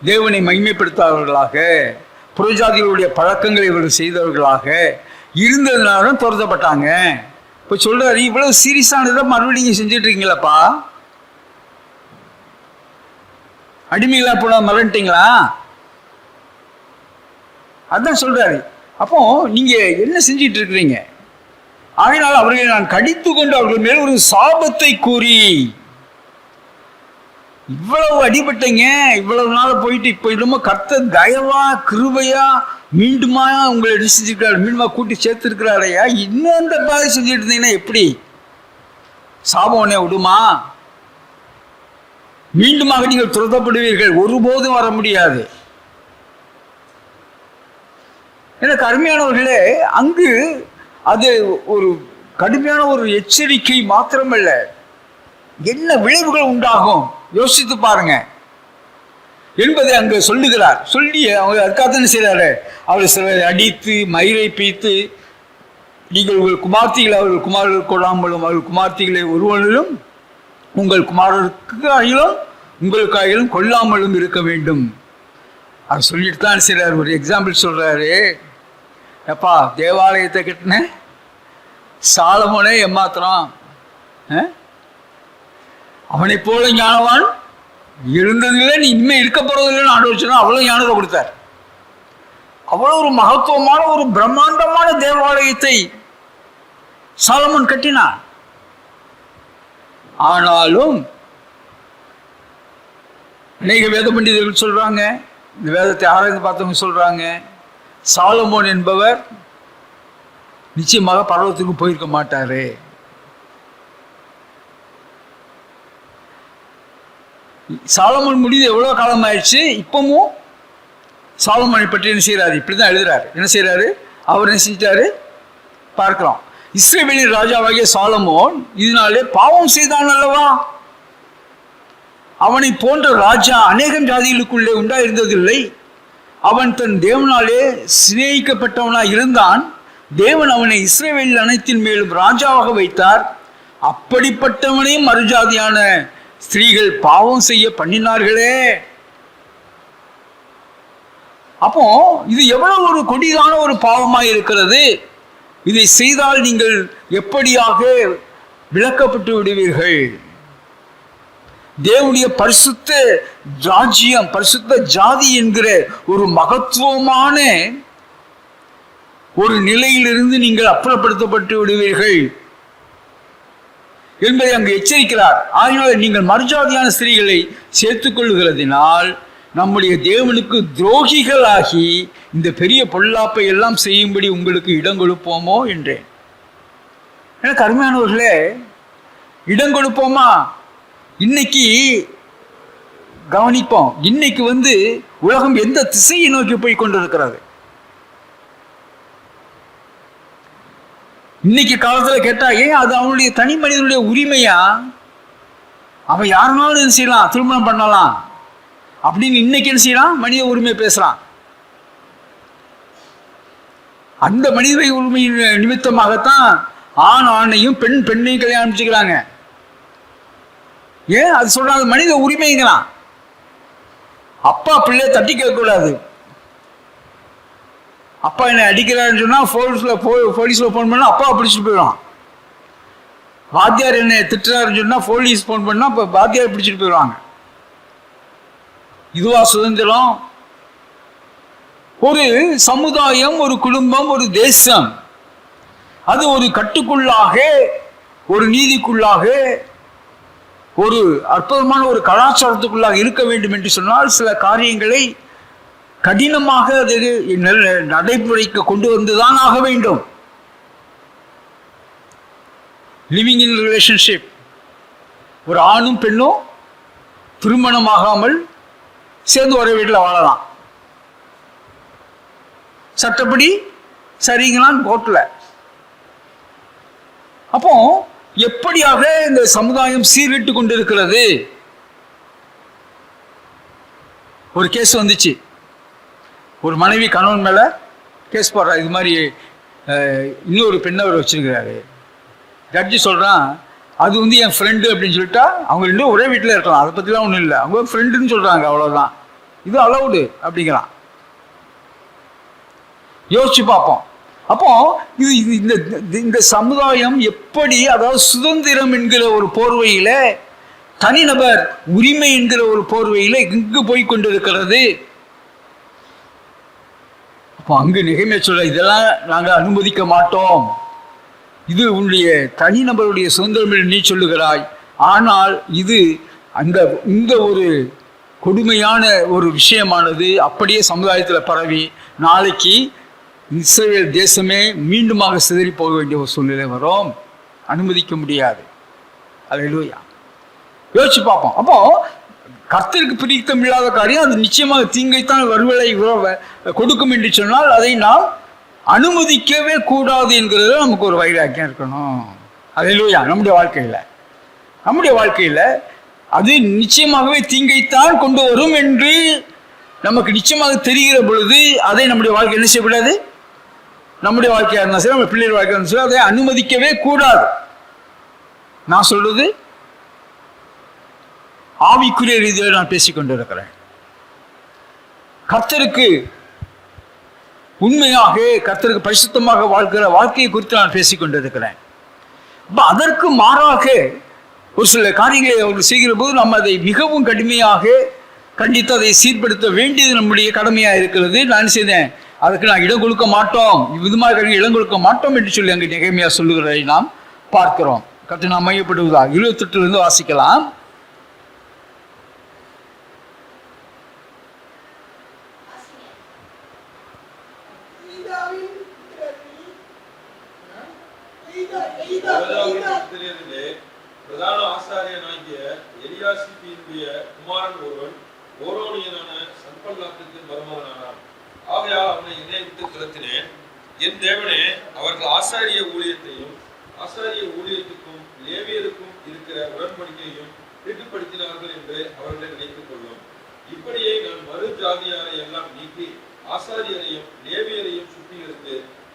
தேவனை மகிமைப்படுத்தாதவர்களாக, புறஜாதிகளுடைய பழக்கங்களை இவர்கள் செய்தவர்களாக இருந்ததுனால துரத்தப்பட்டாங்க. இப்போ சொல்றாரு, இவ்வளவு சீரியஸானதை மறுபடியும் செஞ்சுட்டு இருக்கீங்களப்பா, அடிமைகளா போன மறந்துட்டீங்களா? அதான் சொல்றாரு. அப்போ நீங்க என்ன செஞ்சிட்டு இருக்கிறீங்க? ஆகினால் அவர்களை நான் கடித்து கொண்டு அவர்கள் மேல் ஒரு சாபத்தை கூறி, இவ்வளவு அடிபட்டீங்க, இவ்வளவு நாள் போயிட்டு இப்போ என்னமோ கர்த்தர் தயவா கிருபையா மீண்டுமா உங்களை செஞ்சிருக்கிறாரு, மீண்டுமா கூட்டி சேர்த்திருக்கிறாரையா, இன்னும் அந்த பாதை செஞ்சுட்டு இருந்தீங்கன்னா எப்படி? சாபம் உடனே விடுமா? மீண்டுமாக நீங்கள் துரத்தப்படுவீர்கள், ஒருபோதும் வர முடியாது. எனக்கு அருமையானவர்களே, அங்கு அது ஒரு கடுமையான ஒரு எச்சரிக்கை மாத்திரமல்ல, என்ன விளைவுகள் உண்டாகும் யோசித்து பாருங்க என்பதை அங்கு சொல்லுகிறார். சொல்லி அவங்க அதுக்காக செய்கிறாரு, அவர் சிலரை அடித்து மயிரை பீத்து, நீங்கள் உங்கள் குமார்த்திகளை அவர்கள் குமாரர்கள் கொள்ளாமலும் அவர்கள் குமார்த்திகளை ஒருவனிலும் உங்கள் குமாரருக்காகிலும் உங்களுக்காகிலும் கொள்ளாமலும் இருக்க வேண்டும். அவர் சொல்லிட்டு தான் செய்கிறார். ஒரு எக்ஸாம்பிள் சொல்கிறாரு, எப்பா தேவாலயத்தை கட்டின சாலமோனே ஏமாத்திரம், அவனை போல ஞானவான் இருந்ததில்லை, நீ இனிமே இருக்க போறதில்லைன்னு ஆண்டவர் அவ்வளவு ஞானத்தை கொடுத்தார். அவ்வளவு ஒரு மகத்துவமான ஒரு பிரம்மாண்டமான தேவாலயத்தை சாலமோன் கட்டினான். ஆனாலும் அநேக வேத பண்டிதர்கள் சொல்றாங்க, இந்த வேதத்தை ஆராய்ந்து பார்த்தவங்க சொல்றாங்க, சாலமோன் என்பவர் நிச்சயமாக பர்வதத்துக்கு போயிருக்க மாட்டாரு. சாலமோன் முடிவு எவ்வளவு காலம் ஆயிடுச்சு, இப்பவும் சாலமோனை பற்றி என்ன செய்யறாரு? இப்படிதான் எழுதுறாரு. என்ன செய்யறாரு? அவர் என்ன செஞ்சிட்டாரு பார்க்கலாம். இஸ்ரவேலின் ராஜாவாகிய சாலமோன் இதனாலே பாவம் செய்தான் அல்லவா? அவனை போன்ற ராஜா அநேகம் ஜாதிகளுக்குள்ளே உண்டாயிருந்ததில்லை. அவன் தன் தேவனாலே சிநேகிக்கப்பட்டவனாய் இருந்தான். தேவன் அவனை இஸ்ரவேலில் அனைத்தின் மேலும் ராஜாவாக வைத்தார். அப்படிப்பட்டவனையும் மறுஜாதியான ஸ்திரீகள் பாவம் செய்ய பண்ணினார்களே. அப்போ இது எவ்வளவு ஒரு கொடிதான ஒரு பாவமாய் இருக்கிறது. இதை செய்தால் நீங்கள் எப்படியாக விலக்கப்பட்டு விடுவீர்கள்? தேவனுடைய பரிசுத்த ராஜ்யம், பரிசுத்த ஜாதி என்கிற ஒரு மகத்துவமான ஒரு நிலையிலிருந்து நீங்கள் அப்புறப்படுத்தப்பட்டு விடுவீர்கள் என்பதை அங்கு எச்சரிக்கிறார். ஆகினால நீங்கள் மறுஜாதியான ஸ்திரீகளை சேர்த்துக் கொள்ளுகிறதினால் நம்முடைய தேவனுக்கு துரோகிகளாகி இந்த பெரிய பொல்லாப்பை எல்லாம் செய்யும்படி உங்களுக்கு இடம் கொடுப்போமோ என்றேன். எனக்கு அருமையானவர்களே, இடம் கொடுப்போமா? இன்னைக்கு கவனிப்போம். இன்னைக்கு உலகம் எந்த திசையை நோக்கி போய் கொண்டிருக்கிறது? இன்னைக்கு காலத்துல கேட்டா, ஏன் அது அவனுடைய தனி மனிதனுடைய உரிமையா? அவன் யாருனாலும் என்ன செய்யலாம், திருமணம் பண்ணலாம். அப்படின்னு இன்னைக்கு என்ன செய்யறான்? மனித உரிமை பேசுறான். அந்த மனித உரிமை நிமித்தமாகத்தான் ஆண் ஆணையும் பெண் பெண்ணையும் கல்யாணம் முடிச்சுக்கிறாங்க. ஏன் அது சொல்றாங்க? மனித உரிமைங்கிறான். அப்பா பிள்ளைய தட்டி கேட்க கூடாது. அப்பா என்னை அடிக்கிறாருன்னு சொன்னா போலீஸ்ல போன் பண்ணா அப்பா பிடிச்சிட்டு போயிடுவான். வாத்தியார் என்னை திட்டுறாருன்னு சொன்னா போலீஸ் போன் பண்ணா இப்ப வாத்தியார் பிடிச்சிட்டு போயிடுவாங்க. இதுவா சுதந்திரம்? ஒரு சமுதாயம், ஒரு குடும்பம், ஒரு தேசம், அது ஒரு கட்டுக்குள்ளாக, ஒரு நீதிக்குள்ளாக, ஒரு அற்புதமான ஒரு கலாச்சாரத்துக்குள்ளாக இருக்க வேண்டும் என்று சொன்னால் சில காரியங்களை கடினமாக அது நடைமுறைக்கு கொண்டு வந்துதான் ஆக வேண்டும். லிவிங் இன் ரிலேஷன்ஷிப், ஒரு ஆணும் பெண்ணும் திருமணமாகாமல் சேர்ந்து ஒரே வீட்டில் வாழலாம். சட்டப்படி சரிங்களான்னு கோர்ட்ல. அப்போ எப்படியாக இந்த சமுதாயம் சீர்கிட்டு கொண்டிருக்கிறது? ஒரு கேஸ் வந்துச்சு. ஒரு மனைவி கணவன் மேல கேஸ் போடுறா. இது மாதிரி இன்னொரு பெண்ணை அவர் வச்சிருக்கிறாரு. ஜட்ஜி சொல்றான், அது வந்து என் ஃப்ரெண்டு அப்படின்னு சொல்லிட்டா அவங்க ரெண்டும் ஒரே வீட்டில் இருக்கலாம், அதை பற்றிலாம் ஒன்றும் இல்லை, அவங்க ஃப்ரெண்டுன்னு சொல்றாங்க, அவ்வளோதான், இது அலவுடு அப்படிங்கிறான். யோசிச்சு பார்ப்போம். அப்போ இது இந்த சமுதாயம் எப்படி, அதாவது சுதந்திரம் என்கிற ஒரு போர்வையில, தனிநபர் உரிமை என்கிற ஒரு போர்வையில இங்கு போய் கொண்டிருக்கிறது. அப்போ அங்கு நெகேமியா சொல்ல, இதெல்லாம் நாங்கள் அனுமதிக்க மாட்டோம், இது உன்னுடைய தனிநபருடைய சுதந்திரம் என்று நீ சொல்லுகிறாய், ஆனால் இது இந்த ஒரு கொடுமையான ஒரு விஷயமானது அப்படியே சமுதாயத்தில் பரவி நாளைக்கு இஸ்ரவேல் தேசமே மீண்டுமாக சிதறி போக வேண்டிய ஒரு சூழ்நிலை வரும். அனுமதிக்க முடியாது. அல்லேலூயா. யோசிச்சு பார்ப்போம். அப்போ கர்த்தருக்கு பிடித்தம் இல்லாத காரியம் அது நிச்சயமாக தீங்கைத்தான் வருவலை கொடுக்கும் என்று சொன்னால் அதை நாம் அனுமதிக்கவே கூடாது என்கிறது நமக்கு ஒரு வைராக்கியம் இருக்கணும். அல்லேலூயா. நம்முடைய வாழ்க்கையில் அது நிச்சயமாகவே தீங்கைத்தான் கொண்டு வரும் என்று நமக்கு நிச்சயமாக தெரிகிற பொழுது அதை நம்முடைய வாழ்க்கை என்ன செய்யக்கூடாது? நம்முடைய வாழ்க்கையாக இருந்தாலும் சரி, நம்ம பிள்ளைகள் வாழ்க்கையாக இருந்தாலும் சரி, அதை அனுமதிக்கவே கூடாது. நான் சொல்றது ஆவிக்குரிய ரீதியில் நான் பேசிக்கொண்டிருக்கிறேன். கர்த்தருக்கு உண்மையாக, கர்த்தருக்கு பரிசுத்தமாக வாழ்க்கிற வாழ்க்கையை குறித்து நான் பேசிக்கொண்டிருக்கிறேன். அதற்கு மாறாக ஒரு சில காரியங்களை அவர்கள் செய்கிற போது நம்ம அதை மிகவும் கடுமையாக கண்டித்து அதை சீர்படுத்த வேண்டியது நம்முடைய கடமையாக இருக்கிறது. நான் செய்தேன், அதுக்கு நான் இடம் கொடுக்க மாட்டோம், விதமாக இடம் கொடுக்க மாட்டோம் என்று சொல்லி அங்கே நெகேமியா சொல்லுகிறதை நாம் பார்க்கிறோம். கர்த்தர் நாம் மையப்படுவதா 28 வாசிக்கலாம். பிரதான ஆசாரியனாகிய எலியாசிபியினுடைய குமாரன் ஒருவன் ஓரோனியனான சன்பல்லாத்துக்கு மருமகனானான். ஆகையால் அவனை என்னை விட்டு துரத்தினேன். என் தேவனே, அவர்கள் ஆசாரிய ஊழியத்துக்கும் லேவியருக்கும் இருக்கிற உடன்படிக்கையும் திட்டுப்படுத்தினார்கள் என்று அவர்களை நினைத்துக் கொள்ளும். இப்படியே நான் மறு ஜாதியாரை எல்லாம் நீக்கி ஆசாரியரையும் லேவியரையும் சுத்திகரித்து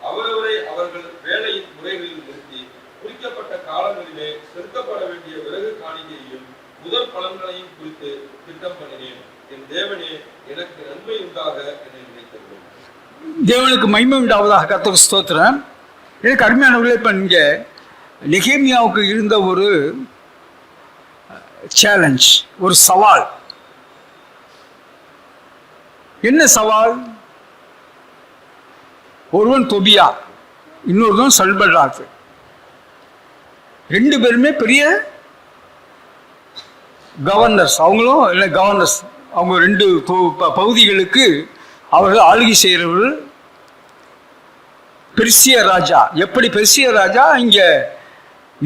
அவரவரை அவர்கள் வேலையின் முறைகளில் நிறுத்தி குறிக்கப்பட்ட காலங்களிலே செலுத்தப்பட வேண்டிய விறகு காணிக்கையையும் முதல் பலன்களையும் குறித்து திட்டம் பண்ணினேன். என் தேவனே, எனக்கு நன்மை உண்டாக என்னை நினைத்தேன். தேவனுக்கு மகிமை உண்டாவதாக. கர்த்தருக்கு ஸ்தோத்திரம். எனக்கு அருமையானவர்களே, இப்போ இங்கே நெகேமியாவுக்கு இருந்த ஒரு சேலஞ்ச், ஒரு சவால். என்ன சவால்? ஒருவன் தொபியா, இன்னொருவன் சல்பல்லாத். 2 பேருமே பெரிய கவர்னர்ஸ். அவங்களும் இல்லை கவர்னர்ஸ், அவங்க 2 பகுதிகளுக்கு அவர்கள் ஆளுகை செய்கிறவர்கள். பெர்சிய ராஜா, எப்படி பெர்சிய ராஜா இங்கே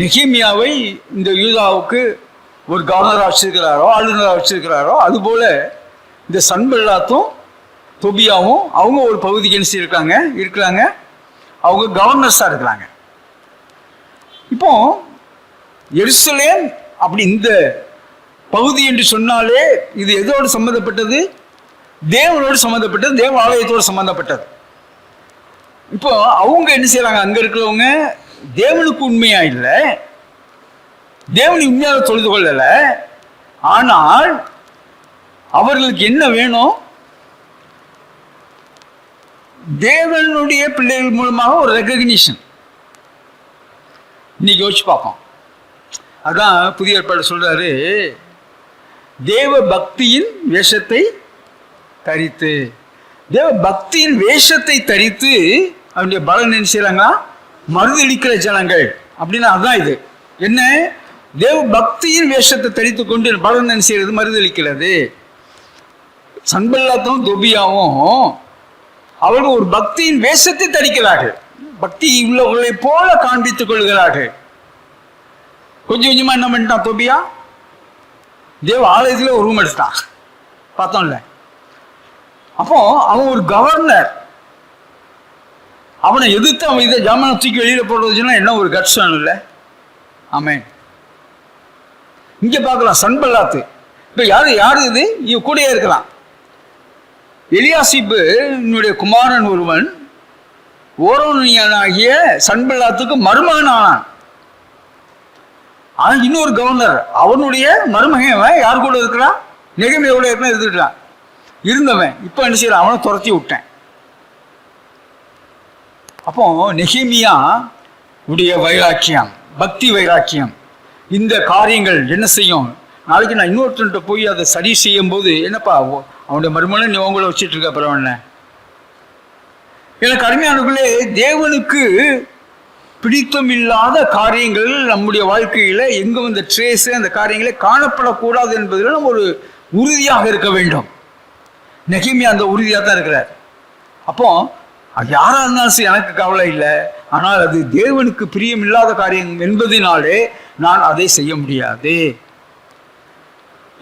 நெகேமியாவை இந்த யூதாவுக்கு ஒரு கவர்னராக வச்சிருக்கிறாரோ, ஆளுநராக வச்சிருக்கிறாரோ, அதுபோல இந்த சன்பல்லாத்தும் தொபியாவும் அவங்க ஒரு பகுதிக்கு என்ன இருக்கிறாங்க, அவங்க கவர்னர்ஸாக இருக்கிறாங்க. இப்போ எருசலேம் அப்படி இந்த பகுதி என்று சொன்னாலே இது எதோடு சம்பந்தப்பட்டது? தேவனோடு சம்பந்தப்பட்டது, தேவ ஆலயத்தோடு சம்பந்தப்பட்டது. இப்போ அவங்க என்ன செய்யறாங்க? அங்க இருக்கிறவங்க தேவனுக்கு உண்மையா இல்லை, தேவனை உண்மையாக தொழுது கொள்ளல. ஆனால் அவர்களுக்கு என்ன வேணும்? தேவனுடைய பிள்ளைகள் மூலமாக ஒரு ரெகக்னிஷன். இன்னைக்கு யோசிச்சு பார்ப்போம். அதான் புதிய ஏற்பாடு சொல்றாரு, தேவ பக்தியின் வேஷத்தை தரித்து. தேவ பக்தியின் வேஷத்தை தரித்து அவனுடைய பலன் என்ன செய்யறாங்க? மறுதளிக்கிற ஜனங்கள் அப்படின்னா அதுதான் இது. என்ன? தேவ பக்தியின் வேஷத்தை தரித்து கொண்டு பலன் என்ன செய்யறது? மறுதளிக்கிறது. சன்பல்லாத்தும் தொபியாவும் அவர்கள் ஒரு பக்தியின் வேஷத்தை தரிக்கிறார்கள், பக்தி உள்ளவர்களை போல காண்பித்துக் கொள்கிறார்கள். கொஞ்சம் கொஞ்சமா என்ன பண்ணிட்டான் தொபியா? தேவ ஆலயத்தில் ஒரு ரூம் எடுத்தான், பார்த்தோம்ல. அப்போ அவன் ஒரு கவர்னர், அவனை எதிர்த்து அவன் இதை ஜாமான தூக்கி வெளியில போடுறதுன்னா என்ன ஒரு கட்ஸ் இல்லை? ஆமென். இங்க பார்க்கலாம் சன்பல்லாத்து. இப்ப யாரு இது? இவ கூடயே இருக்கலாம். எலியாசிப்பு என்னுடைய குமாரன் ஒருவன் ஓரோனியனாகிய சன்பல்லாத்துக்கு மருமகன் ஆனான். அவன் இன்னொரு கவர்னர், அவனுடைய மருமகன் யார் கூட இருக்கிறான்? நெகேமியாவோட இருந்துட்டான் இருந்தவன். இப்போ என்ன செய்யறான்? அவனை துரத்தி விட்டேன். அப்போ நெகேமியா உடைய வைராக்கியம், பக்தி வைராக்கியம், இந்த காரியங்கள் என்ன செய்யும்? நாளைக்கு நான் இன்னொருத்தன்ட்ட போய் அதை சரி செய்யும் போது, என்னப்பா அவனுடைய மருமகன் நீ உங்களை வச்சுட்டு இருக்க, அப்புறம் என்ன? எனக்கு அருமையானவர்களே, தேவனுக்கு பிடித்தமில்லாத காரியங்கள் நம்முடைய வாழ்க்கையில எங்க வந்த ட்ரேஸ், அந்த காரியங்களே காணப்படக்கூடாது என்பதில் நம்ம ஒரு உறுதியாக இருக்க வேண்டும். நெகேமியா அந்த உறுதியாக தான் இருக்கிறார். அப்போ அது யாரா இருந்தாலும் சரி எனக்கு கவலை இல்லை, ஆனால் அது தேவனுக்கு பிரியம் இல்லாத காரியம் என்பதினாலே நான் அதை செய்ய முடியாது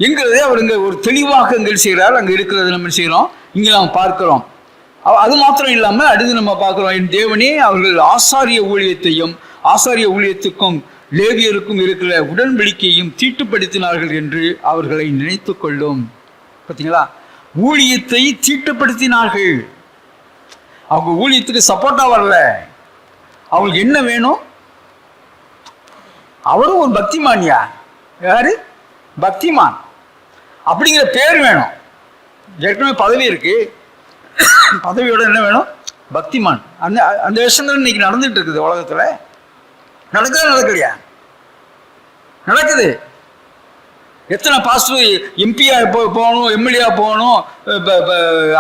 என்கிறதே அவர் இங்கே ஒரு தெளிவாக எங்கே செய்கிறார். அங்கே இருக்கிறது நம்ம செய்கிறோம், இங்கே நாம் பார்க்கிறோம். அது மாத்திரம் இல்லாமல் அடுத்து நம்ம பார்க்கிறோம், என் தேவனே அவர்கள் ஆசாரிய ஊழியத்தையும் ஆசாரிய ஊழியத்துக்கும் லேவியருக்கும் இருக்கிற உடன்படிக்கையும் தீட்டுப்படுத்தினார்கள் என்று அவர்களை நினைத்து கொள்ளும். பார்த்தீங்களா? ஊழியத்தை தீட்டுப்படுத்தினார்கள். அவங்க ஊழியத்துக்கு சப்போர்ட்டா வரல. அவங்களுக்கு என்ன வேணும்? அவரும் ஒரு பக்திமான்யா. யாரு? பக்திமான் அப்படிங்கிற பேர் வேணும். ஏற்கனவே பதவி இருக்கு, பதவியோட என்ன வேணும்? பக்திமான். அந்த அந்த விஷயம் தான் இன்னைக்கு நடந்துட்டு இருக்குது உலகத்துல. நடக்குதா நடக்கலையா? நடக்குது. எத்தனை பாஸ்டர் எம்பியா போகணும், எம்எல்ஏ போகணும்,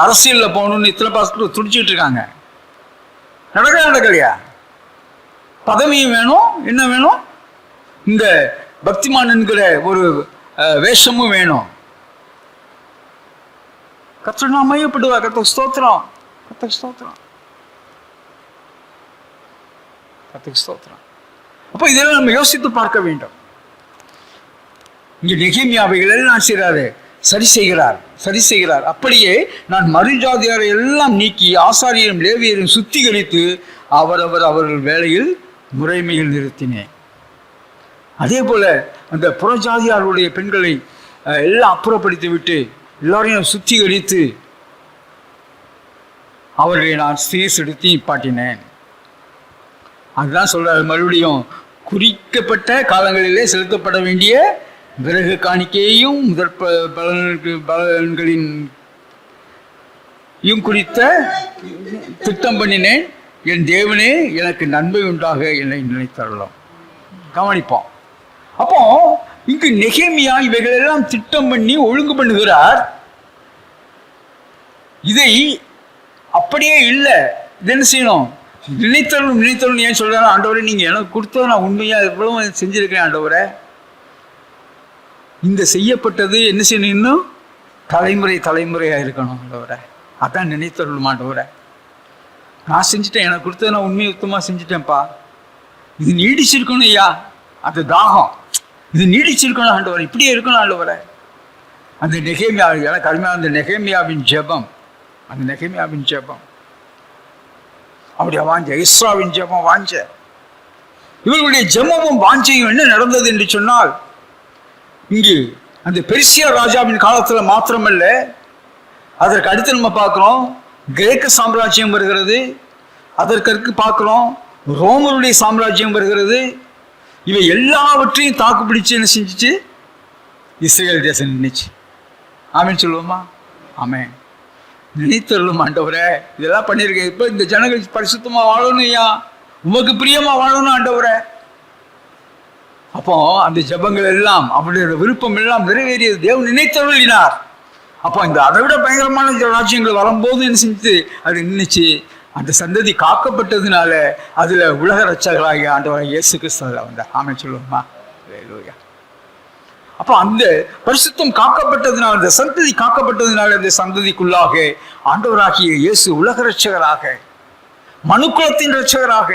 அரசியலில் போகணும்னு இத்தனை பாஸ்டர் துடிச்சிட்டு இருக்காங்க. நடக்கலையா? பதவியும் வேணும், என்ன வேணும்? இந்த பக்திமான் என்கிற ஒரு வேஷமும் வேணும். கர்த்தர் மையப்படுவா. கர்த்தருக்கு ஸ்தோத்திரம், கர்த்தருக்கு ஸ்தோத்திரம், கர்த்தருக்கு ஸ்தோத்திரம். அப்போ இதெல்லாம் நம்ம யோசித்து பார்க்க வேண்டும். இங்கே நெகேமியாவைகள் எல்லாம் செய்கிறாரு, சரி செய்கிறார். அப்படியே நான் மறுஜாதியாரை எல்லாம் நீக்கி ஆசாரியரும் லேவியரும் சுத்திகரித்து அவர்கள் வேலையில் முறைமையில் நிறுத்தினேன். அதே போல அந்த புறஜாதியாருடைய பெண்களை எல்லாம் அப்புறப்படுத்தி விட்டு எல்லாரையும் சுத்திகரித்து அவர்களை நான் சீர்திருத்தி பாட்டினேன். அதுதான் சொல்றாரு மறுபடியும், குறிக்கப்பட்ட காலங்களிலே செலுத்தப்பட வேண்டிய விறகு காணிக்கையையும் முதற் பலன்களின் குறித்த திட்டம் பண்ணினேன். என் தேவனே எனக்கு நன்மை உண்டாக என்னை நினைத்தரலாம். கவனிப்போம். அப்போ இங்கு நெகேமியா இவைகளெல்லாம் திட்டம் பண்ணி ஒழுங்கு பண்ணுகிறார். இதை அப்படியே இல்லை, இது என்ன செய்யணும்? நினைத்தரணும் ஏன் சொல்றாரு? ஆண்டவரே நீங்க எனக்கு கொடுத்ததை நான் உண்மையா எவ்வளவு செஞ்சிருக்கேன் ஆண்டவரே. இந்த செய்யப்பட்டது என்ன செய்யணும்? இன்னும் தலைமுறையா இருக்கணும் ஆண்டவரே. அதான் நினைத்தருளும் ஆண்டவரே. நான் செஞ்சுட்டேன், எனக்கு கொடுத்ததை நான் உண்மையை உத்தமாக செஞ்சுட்டேன்ப்பா. இது நீடிச்சிருக்கணும் ஐயா, அந்த தாகம் இது நீடிச்சிருக்கணும் ஆண்டவரே, இப்படியே இருக்கணும் ஆண்டவரே. அந்த நெகேமியா எனக்கு அருமையாக அந்த நெகேமியாவின் ஜெபம், அந்த நெகேமியாவின் ஜெபம் அப்படியே வாஞ்ச, இஸ்ராவின் ஜெபம் வாஞ்ச. இவர்களுடைய ஜெபமும் வாஞ்சையும் என்ன நடந்தது என்று சொன்னால், இங்கு அந்த பெர்சியா ராஜாவின் காலத்துல மாத்திரமல்ல, அதற்கு அடுத்து நம்ம பார்க்கிறோம் கிரேக்க சாம்ராஜ்யம் வருகிறது, அதற்கு பார்க்கிறோம் ரோமருடைய சாம்ராஜ்யம் வருகிறது. இவை எல்லாவற்றையும் தாக்கு பிடிச்சு என்ன செஞ்சிச்சு? இஸ்ரேல் தேசம் நின்றுச்சு. ஆமேன்னு சொல்லுவோமா? ஆமேன். நினைத்தருளும் ஆண்டவரே, இதெல்லாம் பண்ணியிருக்கேன். இப்போ இந்த ஜனங்கள் பரிசுத்தமா வாழணும் ஐயா, உமக்கு பிரியமா வாழணும் ஆண்டவரே. அப்போ அந்த ஜபங்கள் எல்லாம் அவருடைய விருப்பம் எல்லாம் நிறைவேறியது. தேவன் நினைத்தருளினார். அப்போ இந்த அதை விட பயங்கரமான ராஜ்யங்கள் வரும்போது என்ன செஞ்சு அது நின்றுச்சு. அந்த சந்ததி காக்கப்பட்டதுனால அதுல உலக ரட்சகராகிய ஆண்டவராகிய இயேசு கிறிஸ்து வந்தார். ஆமென் சொல்லுவோமா? அல்லேலூயா. அப்போ அந்த பரிசுத்தம் காக்கப்பட்டதுனால, அந்த சந்ததி காக்கப்பட்டதுனால, அந்த சந்ததிக்குள்ளாக ஆண்டவராகிய இயேசு உலக ரட்சகராக, மனுக்குலத்தின் ரட்சகராக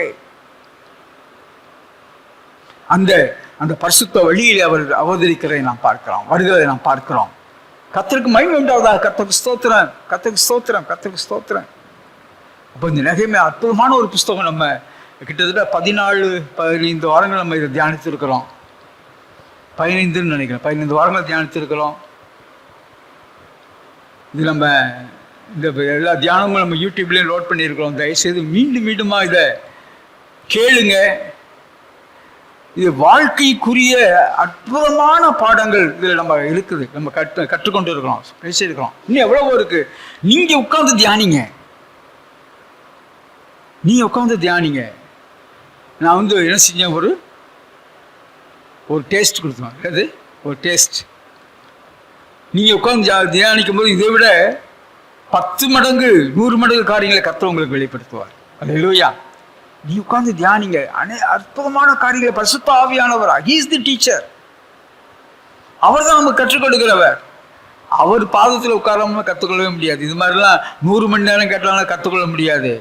அந்த அந்த பரிசுத்த வழியில் அவர் அவதரிக்கிறதை நாம் பார்க்கிறோம், வருகிறதை நாம் பார்க்கிறோம். கர்த்தருக்கு மகிமை உண்டாவதாக. கர்த்தருக்கு ஸ்தோத்திரம், கர்த்தருக்கு ஸ்தோத்திரம், கர்த்தருக்கு ஸ்தோத்திரம். அப்போ இந்த நெகேமியா அற்புதமான ஒரு புஸ்தகம். நம்ம கிட்டத்தட்ட 14-15 வாரங்கள் நம்ம இதை தியானித்திருக்கிறோம். 15ன்னு நினைக்கிறேன், 15 வாரங்கள் தியானித்திருக்கிறோம். இது நம்ம இந்த எல்லா தியானங்களும் நம்ம யூடியூப்லேயும் லோட் பண்ணியிருக்கிறோம். தயவுசெய்து மீண்டும் மீண்டுமா இதை கேளுங்க. இது வாழ்க்கைக்குரிய அற்புதமான பாடங்கள் இதில் நம்ம இருக்குது. நம்ம கற்றுக்கொண்டு இருக்கிறோம், பேசியிருக்கிறோம். இன்னும் எவ்வளவோ இருக்கு. நீங்க உட்கார்ந்து தியானிங்க, நீ உட்காந்து தியானிங்க. நான் என்ன செஞ்சேன், ஒரு டேஸ்ட் கொடுத்தோம். அது ஒரு டேஸ்ட். நீங்கள் உட்காந்து தியானிக்கும் போது இதை விட 10 மடங்கு 100 மடங்கு காரியங்களை கர்த்தர் உங்களுக்கு வெளிப்படுத்துவார். அல்லேலூயா. நீ உட்கார்ந்து தியானிங்க. அற்புதமான காரியங்களை பரிசுத்த ஆவியானவர், he is the teacher. அவர் தான் நமக்கு கற்றுக் கொடுக்கிறவர். அவர் பாதத்தில் உட்காராம கற்றுக்கொள்ளவே முடியாது. இது மாதிரிலாம் 100 மணி நேரம் கேட்டாலும் கற்றுக்கொள்ள முடியாது.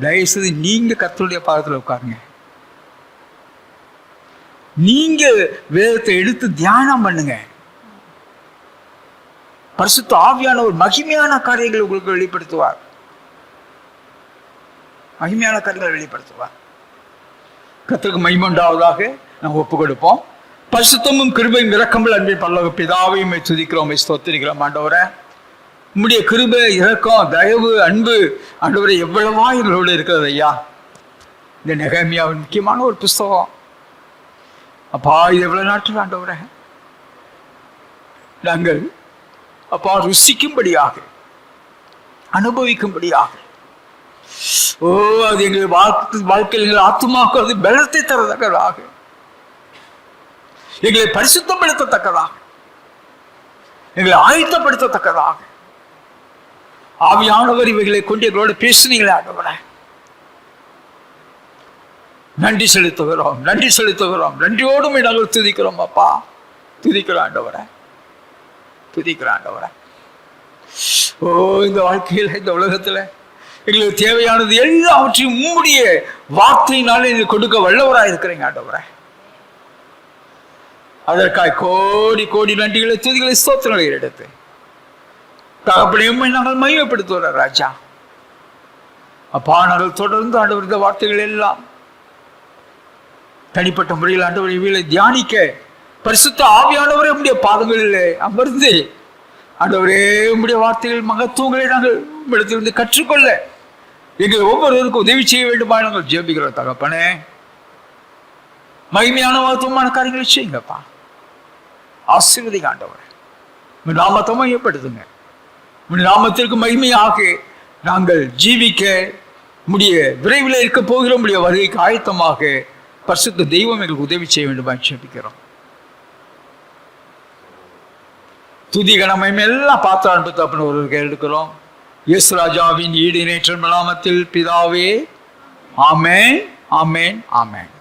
தயவுசெய்து நீங்க கர்த்தருடைய பாதத்தில் உட்காருங்க. நீங்க வேதத்தை எடுத்து தியானம் பண்ணுங்க. பரிசுத்த ஆவியானவர் மகிமையான காரியங்களை உங்களுக்கு வெளிப்படுத்துவார், மகிமையான காரியங்களை வெளிப்படுத்துவார். கர்த்தருக்கு மகிமை உண்டாவதாக. நாம் ஒப்பு கொடுப்போம். பரிசுத்தமும் கிருபையும் இரக்கமும் அன்பின் பரலோக பிதாவையும் துதிக்கிறோம், ஸ்தோத்திரிக்கிறோம். ஆண்டவரே, உம்முடைய கிருபை, இரக்கம், தயவு, அன்பு ஆண்டவரே எவ்வளவா எங்களோடு இருக்கிறது ஐயா. இந்த நெகேமியாவின் முக்கியமான ஒரு புஸ்தகம் அப்பா. இது எவ்வளவு நாட்கள் ஆண்டவரே நாங்கள் அப்பா ருசிக்கும்படியாக, அனுபவிக்கும்படியாக, அது எங்கள் வாழ்க்கையில் எங்கள் ஆத்துமாக்கு அது பலத்தை தரத்தக்கதாக, எங்களை பரிசுத்தப்படுத்தத்தக்கதாக, எங்களை ஆயத்தப்படுத்தத்தக்கதாக ஆவியானவர் இவைகளை கொண்டு எங்களோட பேசுனீங்களே ஆண்டவரே. நன்றி செலுத்துகிறோம், நன்றி செலுத்துகிறோம். நன்றியோடும் நாங்கள் துதிக்கிறோம் அப்பா. துதிக்கிறோம் ஆண்டவரே, துதிக்கிறோம் ஆண்டவரே. இந்த வாழ்க்கையில், இந்த உலகத்தில் எங்களுக்கு தேவையானது எல்லாவற்றையும் உம்முடைய வார்த்தையினாலே நீங்கள் கொடுக்க வல்லவராக இருக்கிறீங்க ஆண்டவரே. அதற்காக கோடி கோடி நன்றிகளை, துதிகளை, ஸ்தோத்திரங்களை எடுத்து தகப்பனையும் நாங்கள் மகிமைப்படுத்துவோம் ராஜா. அப்பா, நாங்கள் தொடர்ந்து ஆண்டவர் இந்த வார்த்தைகள் எல்லாம் தனிப்பட்ட முறையில் ஆண்டவர் இவைகளை தியானிக்க பரிசுத்த ஆவியானவரே உம்முடைய பாதங்களில் அமர்ந்து ஆண்டவரே உம்முடைய வார்த்தைகள் மகத்துவங்களை நாங்கள் உம்மிடத்திலிருந்து கற்றுக்கொள்ள எங்கள் ஒவ்வொருவருக்கும் உதவி செய்ய வேண்டுமா நாங்கள் ஜெபிக்கிறோம் தகப்பனே. மகிமையான மகத்துவமான காரியங்களை செய்யுங்கப்பா. ஆசீர்வதிங்க ஆண்டவரே. உம்முடைய நாமத்தை மையப்படுத்துங்க. உம்முடைய நாமத்திற்கு மகிமையாக நாங்கள் ஜீவிக்க முடிய விரைவில் இருக்க போகிற முடிய வருகைக்கு ஆயத்தமாக பரிசுத்த தெய்வம் எங்களுக்கு உதவி செய்ய வேண்டுமா ஜெபிக்கிறோம். துதி கனமயம் எல்லாம் பாத்திர அன்பு தப்புன்னு ஒருவருக்கு எடுக்கிறோம். இயேசு ராஜாவின் ஈடு இணையற்ற நாமத்தில் பிதாவே, ஆமென், ஆமென், ஆமென்.